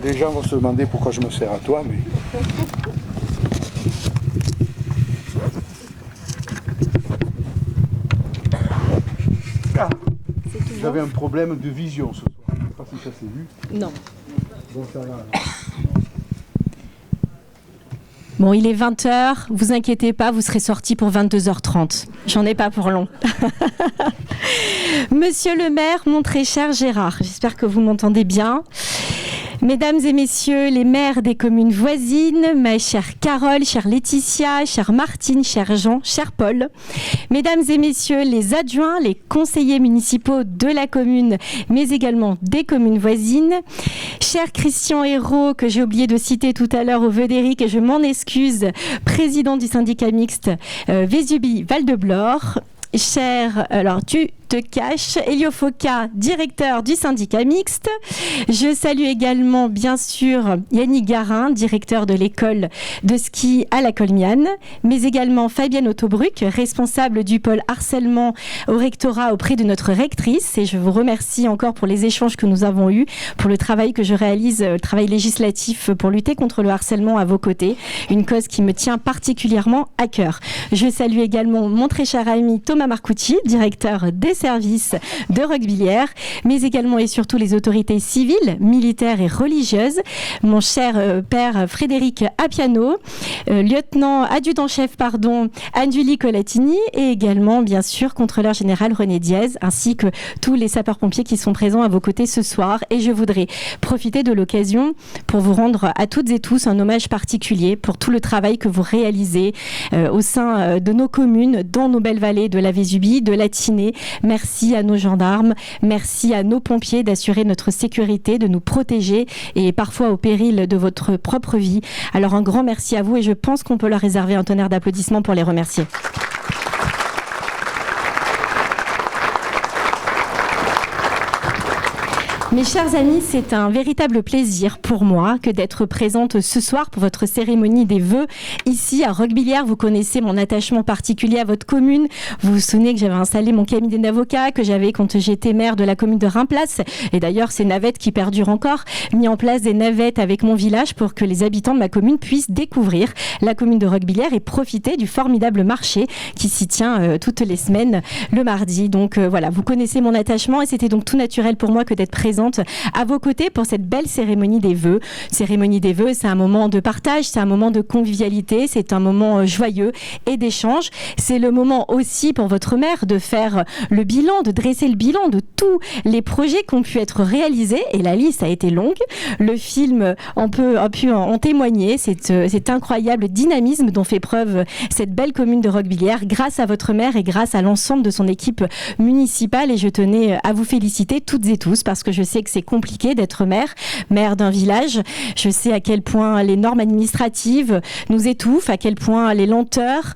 Les gens vont se demander pourquoi je me sers à toi, mais... Ah, j'avais un problème de vision ce soir. Je ne sais pas si ça s'est vu. Non. Bon, ça va. Bon, il est 20h, vous inquiétez pas, vous serez sortis pour 22h30. J'en ai pas pour long. Monsieur le maire, mon très cher Gérard, j'espère que vous m'entendez bien. Mesdames et messieurs, les maires des communes voisines, ma chère Carole, chère Laetitia, chère Martine, cher Jean, cher Paul. Mesdames et messieurs, les adjoints, les conseillers municipaux de la commune, mais également des communes voisines. Cher Christian Hérault, que j'ai oublié de citer tout à l'heure au Védéric, et je m'en excuse, président du syndicat mixte Vésubie-Val-de-Blore. Cher, alors tu te caches, Elio Foca, directeur du syndicat mixte. Je salue également, bien sûr, Yannick Garin, directeur de l'école de ski à la Colmiane, mais également Fabienne Autobruck, responsable du pôle harcèlement au rectorat auprès de notre rectrice. Et je vous remercie encore pour les échanges que nous avons eus, pour le travail que je réalise, le travail législatif pour lutter contre le harcèlement à vos côtés, une cause qui me tient particulièrement à cœur. Je salue également mon très cher ami Thomas Marcucci, directeur des services de Roquebillière, mais également et surtout les autorités civiles, militaires et religieuses, mon cher père Frédéric Appiano, lieutenant adjudant-chef Anne-Julie Colatini, et également bien sûr contrôleur général René Diaz, ainsi que tous les sapeurs-pompiers qui sont présents à vos côtés ce soir. Et je voudrais profiter de l'occasion pour vous rendre à toutes et tous un hommage particulier pour tout le travail que vous réalisez au sein de nos communes, dans nos belles vallées de la Vésubie, de la Tinée. Merci à nos gendarmes, merci à nos pompiers d'assurer notre sécurité, de nous protéger et parfois au péril de votre propre vie. Alors un grand merci à vous et je pense qu'on peut leur réserver un tonnerre d'applaudissements pour les remercier. Mes chers amis, c'est un véritable plaisir pour moi que d'être présente ce soir pour votre cérémonie des vœux ici à Roquebillière. Vous connaissez mon attachement particulier à votre commune. Vous vous souvenez que j'avais installé mon cabinet d'avocat, que j'avais, quand j'étais maire de la commune de Reims-Place. Et d'ailleurs, ces navettes qui perdurent encore, mis en place des navettes avec mon village pour que les habitants de ma commune puissent découvrir la commune de Roquebillière et profiter du formidable marché qui s'y tient toutes les semaines le mardi. Donc voilà, vous connaissez mon attachement et c'était donc tout naturel pour moi que d'être présente à vos côtés pour cette belle cérémonie des vœux. Cérémonie des vœux, c'est un moment de partage, c'est un moment de convivialité, c'est un moment joyeux et d'échange. C'est le moment aussi pour votre mère de faire le bilan, de dresser le bilan de tous les projets qui ont pu être réalisés et la liste a été longue. Le film a pu en témoigner, cet incroyable dynamisme dont fait preuve cette belle commune de Roquebillière grâce à votre mère et grâce à l'ensemble de son équipe municipale et je tenais à vous féliciter toutes et tous parce que je sais que c'est compliqué d'être maire d'un village. Je sais à quel point les normes administratives nous étouffent, à quel point les lenteurs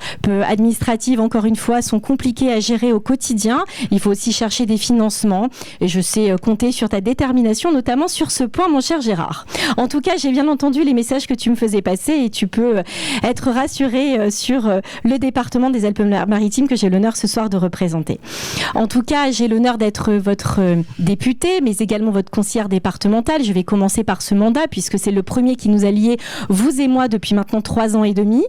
administratives, encore une fois, sont compliquées à gérer au quotidien. Il faut aussi chercher des financements et je sais compter sur ta détermination, notamment sur ce point, mon cher Gérard. En tout cas, j'ai bien entendu les messages que tu me faisais passer et tu peux être rassuré sur le département des Alpes-Maritimes que j'ai l'honneur ce soir de représenter. En tout cas, j'ai l'honneur d'être votre députée, mais également votre conseillère départementale. Je vais commencer par ce mandat puisque c'est le premier qui nous a liés, vous et moi, depuis maintenant 3 ans et demi.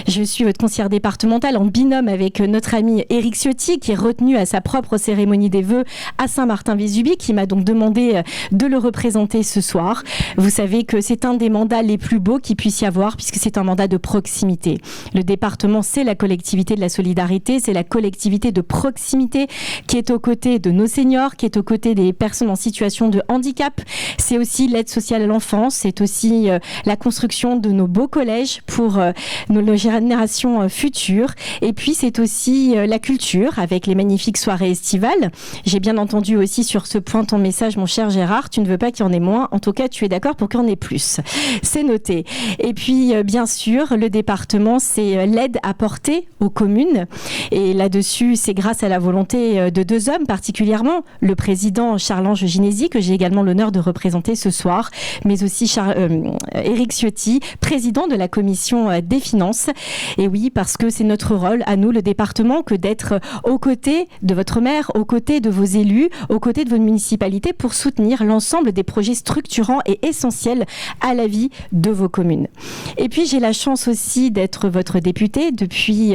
Je suis votre conseillère départementale en binôme avec notre ami Éric Ciotti qui est retenu à sa propre cérémonie des vœux à Saint-Martin-Vésubie qui m'a donc demandé de le représenter ce soir. Vous savez que c'est un des mandats les plus beaux qu'il puisse y avoir puisque c'est un mandat de proximité. Le département, c'est la collectivité de la solidarité, c'est la collectivité de proximité qui est aux côtés de nos seniors, qui est aux côtés des personnes en situation situation de handicap, c'est aussi l'aide sociale à l'enfance, c'est aussi la construction de nos beaux collèges pour nos générations futures, et puis c'est aussi la culture avec les magnifiques soirées estivales. J'ai bien entendu aussi sur ce point ton message, mon cher Gérard, tu ne veux pas qu'il y en ait moins, en tout cas tu es d'accord pour qu'il y en ait plus. C'est noté. Et puis bien sûr, le département, c'est l'aide apportée aux communes, et là-dessus, c'est grâce à la volonté de deux hommes particulièrement, le président Charles-Ange Ginésy, que j'ai également l'honneur de représenter ce soir, mais aussi Éric Ciotti, président de la commission des finances. Et oui, parce que c'est notre rôle, à nous, le département, que d'être aux côtés de votre maire, aux côtés de vos élus, aux côtés de votre municipalité pour soutenir l'ensemble des projets structurants et essentiels à la vie de vos communes. Et puis, j'ai la chance aussi d'être votre députée depuis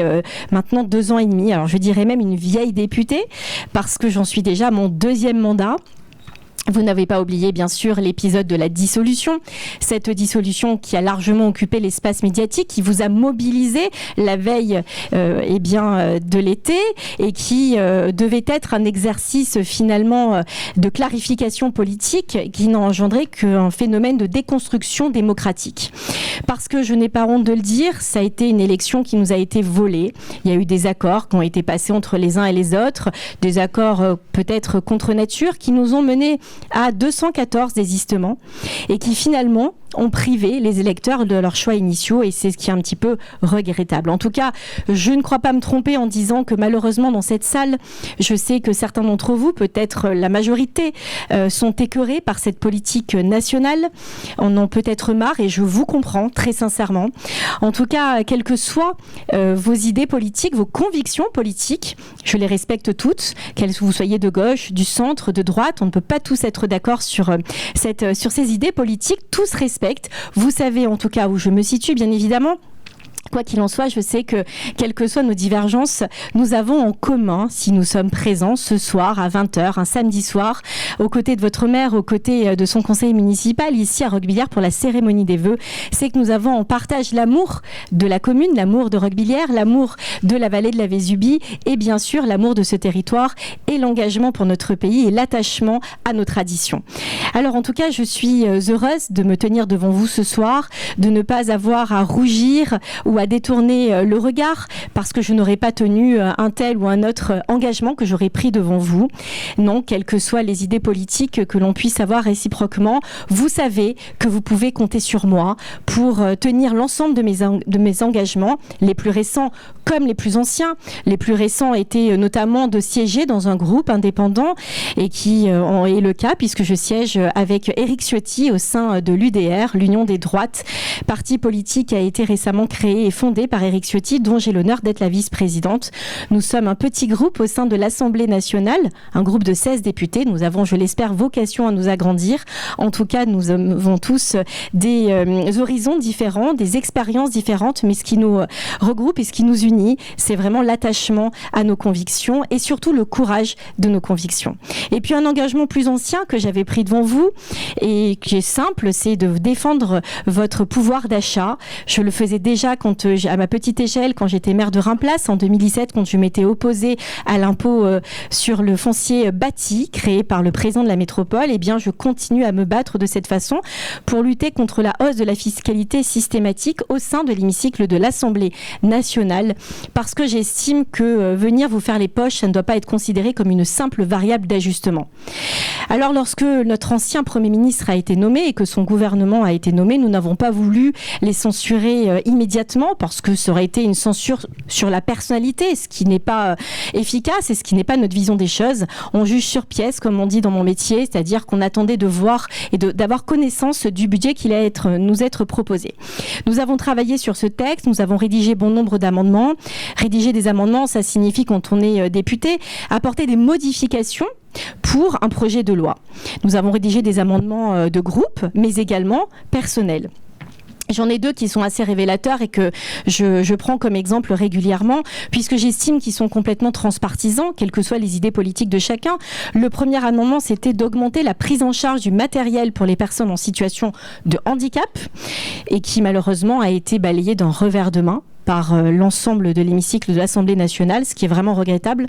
maintenant 2 ans et demi. Alors, je dirais même une vieille députée parce que j'en suis déjà à mon 2e mandat. Vous n'avez pas oublié, bien sûr, l'épisode de la dissolution. Cette dissolution qui a largement occupé l'espace médiatique, qui vous a mobilisé la veille de l'été et qui devait être un exercice finalement de clarification politique qui n'a engendré qu'un phénomène de déconstruction démocratique. Parce que je n'ai pas honte de le dire, ça a été une élection qui nous a été volée. Il y a eu des accords qui ont été passés entre les uns et les autres, des accords peut-être contre nature qui nous ont menés à 214 désistements et qui finalement ont privé les électeurs de leurs choix initiaux, et c'est ce qui est un petit peu regrettable. En tout cas, je ne crois pas me tromper en disant que malheureusement dans cette salle, je sais que certains d'entre vous, peut-être la majorité, sont écœurés par cette politique nationale, en ont peut-être marre, et je vous comprends très sincèrement. En tout cas, quelles que soient vos idées politiques, vos convictions politiques, je les respecte toutes, qu'elles vous soyez de gauche, du centre, de droite, on ne peut pas tous être d'accord sur ces idées politiques, tous respectent. Vous savez en tout cas où je me situe, bien évidemment. Quoi qu'il en soit, je sais que, quelles que soient nos divergences, nous avons en commun, si nous sommes présents ce soir à 20h, un samedi soir, aux côtés de votre maire, aux côtés de son conseil municipal, ici à Roquebillière pour la cérémonie des vœux, c'est que nous avons en partage l'amour de la commune, l'amour de Roquebillière, l'amour de la vallée de la Vésubie et bien sûr l'amour de ce territoire et l'engagement pour notre pays et l'attachement à nos traditions. Alors en tout cas, je suis heureuse de me tenir devant vous ce soir, de ne pas avoir à rougir ou à détourner le regard parce que je n'aurais pas tenu un tel ou un autre engagement que j'aurais pris devant vous. Non, quelles que soient les idées politiques que l'on puisse avoir réciproquement, vous savez que vous pouvez compter sur moi pour tenir l'ensemble de mes engagements, les plus récents comme les plus anciens. Les plus récents étaient notamment de siéger dans un groupe indépendant et qui est le cas puisque je siège avec Éric Ciotti au sein de l'UDR, l'Union des droites, parti politique qui a été récemment créé et fondé par Éric Ciotti, dont j'ai l'honneur d'être la vice-présidente. Nous sommes un petit groupe au sein de l'Assemblée nationale, un groupe de 16 députés. Nous avons, je l'espère, vocation à nous agrandir. En tout cas, nous avons tous des horizons différents, des expériences différentes, mais ce qui nous regroupe et ce qui nous unit, c'est vraiment l'attachement à nos convictions et surtout le courage de nos convictions. Et puis un engagement plus ancien que j'avais pris devant vous et qui est simple, c'est de défendre votre pouvoir d'achat. Je le faisais déjà à ma petite échelle, quand j'étais maire de Reims-Place en 2017, quand je m'étais opposée à l'impôt sur le foncier bâti créé par le président de la métropole, eh bien je continue à me battre de cette façon pour lutter contre la hausse de la fiscalité systématique au sein de l'hémicycle de l'Assemblée nationale, parce que j'estime que venir vous faire les poches, ça ne doit pas être considéré comme une simple variable d'ajustement. Alors lorsque notre ancien Premier ministre a été nommé et que son gouvernement a été nommé, nous n'avons pas voulu les censurer immédiatement parce que ça aurait été une censure sur la personnalité, ce qui n'est pas efficace et ce qui n'est pas notre vision des choses. On juge sur pièce, comme on dit dans mon métier, c'est-à-dire qu'on attendait de voir et d'avoir connaissance du budget qui allait nous être proposé. Nous avons travaillé sur ce texte, nous avons rédigé bon nombre d'amendements. Rédiger des amendements, ça signifie, quand on est député, apporter des modifications pour un projet de loi. Nous avons rédigé des amendements de groupe, mais également personnels. J'en ai 2 qui sont assez révélateurs et que je prends comme exemple régulièrement, puisque j'estime qu'ils sont complètement transpartisans, quelles que soient les idées politiques de chacun. Le premier amendement, c'était d'augmenter la prise en charge du matériel pour les personnes en situation de handicap, et qui malheureusement a été balayé d'un revers de main par l'ensemble de l'hémicycle de l'Assemblée nationale, ce qui est vraiment regrettable.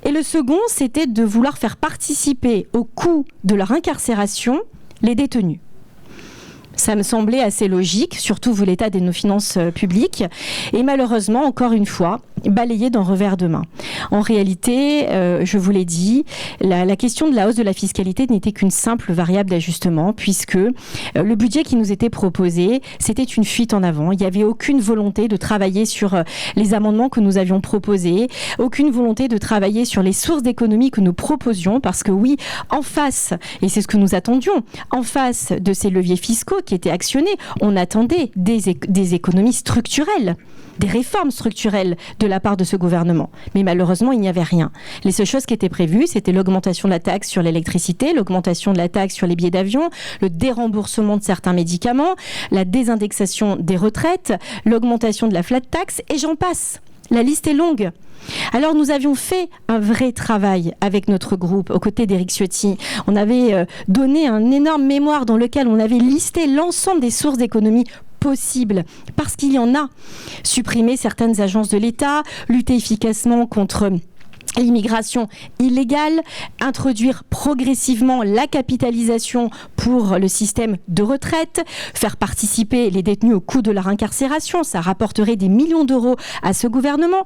Et le second, c'était de vouloir faire participer au coût de leur incarcération les détenus. Ça me semblait assez logique, surtout vu l'état de nos finances publiques. Et malheureusement, encore une fois, balayé d'un revers de main. En réalité, je vous l'ai dit, la question de la hausse de la fiscalité n'était qu'une simple variable d'ajustement, puisque le budget qui nous était proposé, c'était une fuite en avant. Il n'y avait aucune volonté de travailler sur les amendements que nous avions proposés, aucune volonté de travailler sur les sources d'économie que nous proposions, parce que oui, en face, et c'est ce que nous attendions, en face de ces leviers fiscaux qui étaient actionnés, on attendait des économies structurelles, des réformes structurelles de la part de ce gouvernement. Mais malheureusement, il n'y avait rien. Les seules choses qui étaient prévues, c'était l'augmentation de la taxe sur l'électricité, l'augmentation de la taxe sur les billets d'avion, le déremboursement de certains médicaments, la désindexation des retraites, l'augmentation de la flat tax, et j'en passe. La liste est longue. Alors nous avions fait un vrai travail avec notre groupe aux côtés d'Éric Ciotti. On avait donné un énorme mémoire dans lequel on avait listé l'ensemble des sources d'économie possibles, parce qu'il y en a. Supprimer certaines agences de l'État, lutter efficacement contre l'immigration illégale, introduire progressivement la capitalisation pour le système de retraite, faire participer les détenus au coût de leur incarcération, ça rapporterait des millions d'euros à ce gouvernement,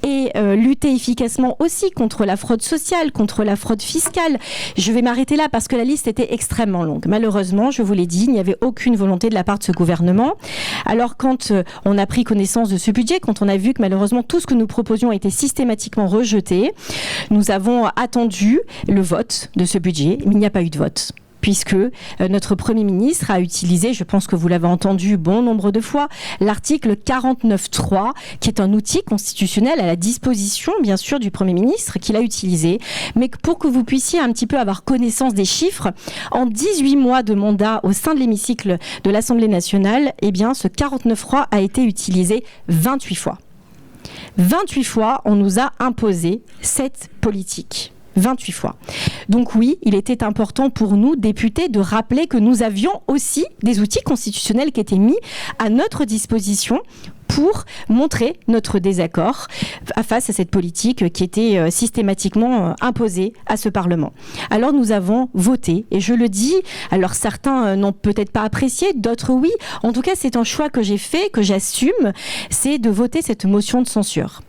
et lutter efficacement aussi contre la fraude sociale, contre la fraude fiscale. Je vais m'arrêter là parce que la liste était extrêmement longue. Malheureusement, je vous l'ai dit, il n'y avait aucune volonté de la part de ce gouvernement. Alors quand on a pris connaissance de ce budget, quand on a vu que malheureusement tout ce que nous proposions était systématiquement rejeté, nous avons attendu le vote de ce budget, mais il n'y a pas eu de vote, puisque notre Premier ministre a utilisé, je pense que vous l'avez entendu bon nombre de fois, l'article 49.3, qui est un outil constitutionnel à la disposition, bien sûr, du Premier ministre, qu'il a utilisé. Mais pour que vous puissiez un petit peu avoir connaissance des chiffres, en 18 mois de mandat au sein de l'hémicycle de l'Assemblée nationale, eh bien, ce 49.3 a été utilisé 28 fois. 28 fois, on nous a imposé cette politique. 28 fois. Donc oui, il était important pour nous, députés, de rappeler que nous avions aussi des outils constitutionnels qui étaient mis à notre disposition pour montrer notre désaccord face à cette politique qui était systématiquement imposée à ce Parlement. Alors nous avons voté, et je le dis, alors certains n'ont peut-être pas apprécié, d'autres oui. En tout cas, c'est un choix que j'ai fait, que j'assume, c'est de voter cette motion de censure.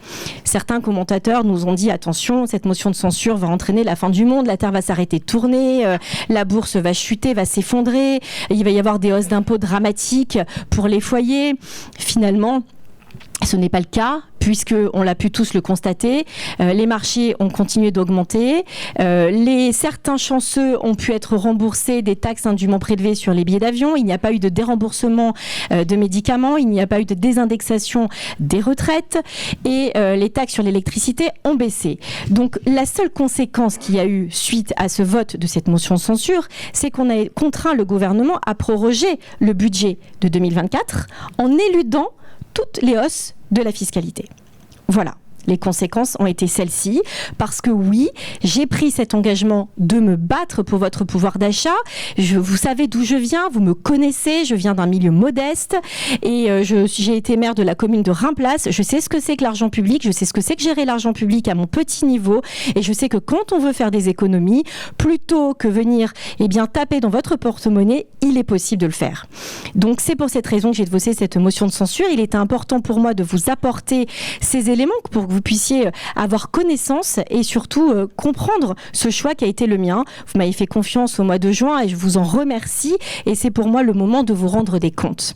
Certains commentateurs nous ont dit, attention, cette motion de censure va entraîner la fin du monde, la Terre va s'arrêter de tourner, la bourse va chuter, va s'effondrer, il va y avoir des hausses d'impôts dramatiques pour les foyers. Finalement, ce n'est pas le cas, puisqu'on l'a pu tous le constater. Les marchés ont continué d'augmenter. Certains chanceux ont pu être remboursés des taxes indûment prélevées sur les billets d'avion. Il n'y a pas eu de déremboursement de médicaments. Il n'y a pas eu de désindexation des retraites. Et les taxes sur l'électricité ont baissé. Donc la seule conséquence qu'il y a eu suite à ce vote de cette motion de censure, c'est qu'on a contraint le gouvernement à proroger le budget de 2024 en éludant toutes les hausses de la fiscalité. Voilà. Les conséquences ont été celles-ci, parce que oui, j'ai pris cet engagement de me battre pour votre pouvoir d'achat. Vous savez d'où je viens, vous me connaissez, je viens d'un milieu modeste et j'ai été maire de la commune de Reims-Place. Je sais ce que c'est que l'argent public, je sais ce que c'est que gérer l'argent public à mon petit niveau, et je sais que quand on veut faire des économies, plutôt que venir taper dans votre porte-monnaie, il est possible de le faire. Donc c'est pour cette raison que j'ai voté cette motion de censure. Il était important pour moi de vous apporter ces éléments pour que vous puissiez avoir connaissance et surtout comprendre ce choix qui a été le mien. Vous m'avez fait confiance au mois de juin et je vous en remercie, et c'est pour moi le moment de vous rendre des comptes.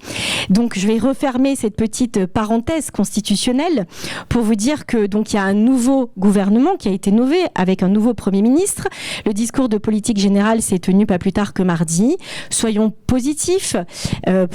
Donc je vais refermer cette petite parenthèse constitutionnelle pour vous dire que donc il y a un nouveau gouvernement qui a été nommé avec un nouveau Premier ministre. Le discours de politique générale s'est tenu pas plus tard que mardi. Soyons positifs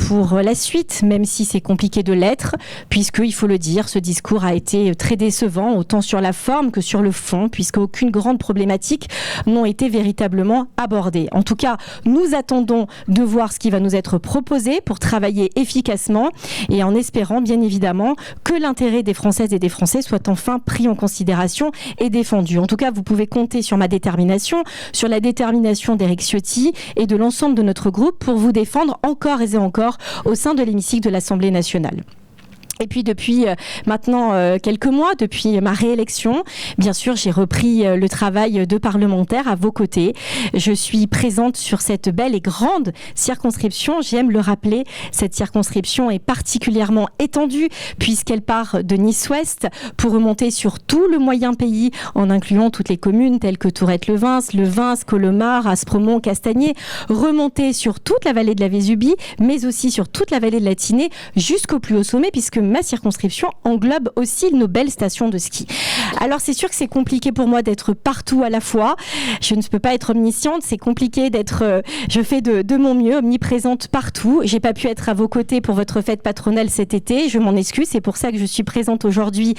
pour la suite, même si c'est compliqué de l'être, puisque, il faut le dire, ce discours a été très décevant, autant sur la forme que sur le fond, puisque aucune grande problématique n'ont été véritablement abordées. En tout cas, nous attendons de voir ce qui va nous être proposé pour travailler efficacement, et en espérant, bien évidemment, que l'intérêt des Françaises et des Français soit enfin pris en considération et défendu. En tout cas, vous pouvez compter sur ma détermination, sur la détermination d'Éric Ciotti et de l'ensemble de notre groupe pour vous défendre encore et encore au sein de l'hémicycle de l'Assemblée nationale. Et puis depuis maintenant quelques mois, depuis ma réélection, bien sûr, j'ai repris le travail de parlementaire à vos côtés. Je suis présente sur cette belle et grande circonscription. J'aime le rappeler, cette circonscription est particulièrement étendue puisqu'elle part de Nice-Ouest pour remonter sur tout le moyen pays en incluant toutes les communes telles que Tourette-le-Vins, Colomar, Aspremont, Castagnier, remonter sur toute la vallée de la Vésubie, mais aussi sur toute la vallée de la Tinée jusqu'au plus haut sommet puisque ma circonscription englobe aussi nos belles stations de ski. Alors c'est sûr que c'est compliqué pour moi d'être partout à la fois. Je ne peux pas être omnisciente, c'est compliqué d'être... je fais de mon mieux, omniprésente partout. J'ai pas pu être à vos côtés pour votre fête patronale cet été, je m'en excuse, c'est pour ça que je suis présente aujourd'hui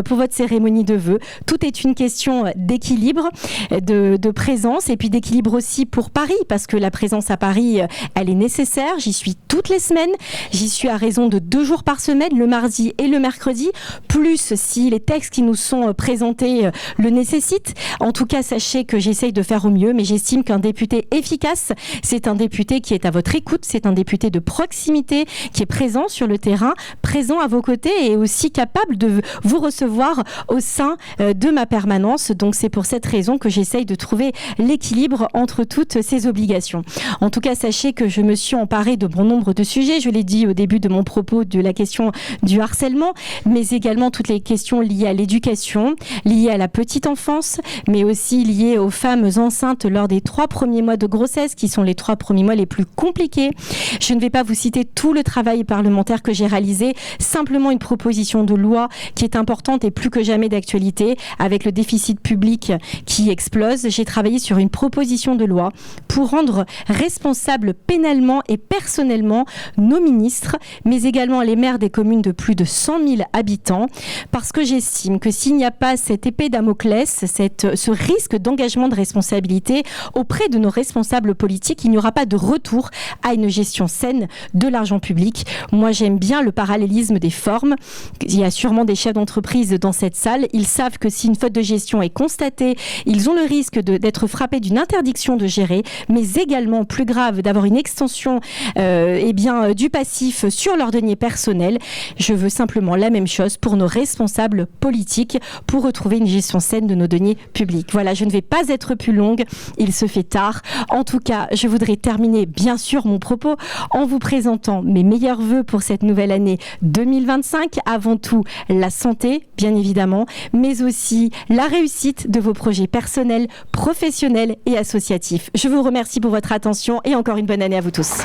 pour votre cérémonie de vœux. Tout est une question d'équilibre, de présence et puis d'équilibre aussi pour Paris parce que la présence à Paris, elle est nécessaire. J'y suis toutes les semaines, j'y suis à raison de 2 jours par semaine, le mardi et le mercredi, plus si les textes qui nous sont présentés le nécessitent. En tout cas, sachez que j'essaye de faire au mieux, mais j'estime qu'un député efficace, c'est un député qui est à votre écoute, c'est un député de proximité, qui est présent sur le terrain, présent à vos côtés et aussi capable de vous recevoir au sein de ma permanence. Donc c'est pour cette raison que j'essaye de trouver l'équilibre entre toutes ces obligations. En tout cas, sachez que je me suis emparée de bon nombre de sujets. Je l'ai dit au début de mon propos de la question du harcèlement, mais également toutes les questions liées à l'éducation, liées à la petite enfance, mais aussi liées aux femmes enceintes lors des 3 premiers mois de grossesse, qui sont les 3 premiers mois les plus compliqués. Je ne vais pas vous citer tout le travail parlementaire que j'ai réalisé, simplement une proposition de loi qui est importante et plus que jamais d'actualité, avec le déficit public qui explose. J'ai travaillé sur une proposition de loi pour rendre responsables pénalement et personnellement nos ministres, mais également les maires des communes de plus de 100 000 habitants, parce que j'estime que s'il n'y a pas cette épée Damoclès, ce risque d'engagement de responsabilité auprès de nos responsables politiques, il n'y aura pas de retour à une gestion saine de l'argent public. Moi, j'aime bien le parallélisme des formes. Il y a sûrement des chefs d'entreprise dans cette salle. Ils savent que si une faute de gestion est constatée, ils ont le risque d'être frappés d'une interdiction de gérer, mais également, plus grave, d'avoir une extension du passif sur leur denier personnel. Je veux simplement la même chose pour nos responsables politiques, pour retrouver une gestion saine de nos deniers publics. Voilà, je ne vais pas être plus longue, il se fait tard. En tout cas, je voudrais terminer bien sûr mon propos en vous présentant mes meilleurs vœux pour cette nouvelle année 2025. Avant tout, la santé, bien évidemment, mais aussi la réussite de vos projets personnels, professionnels et associatifs. Je vous remercie pour votre attention et encore une bonne année à vous tous.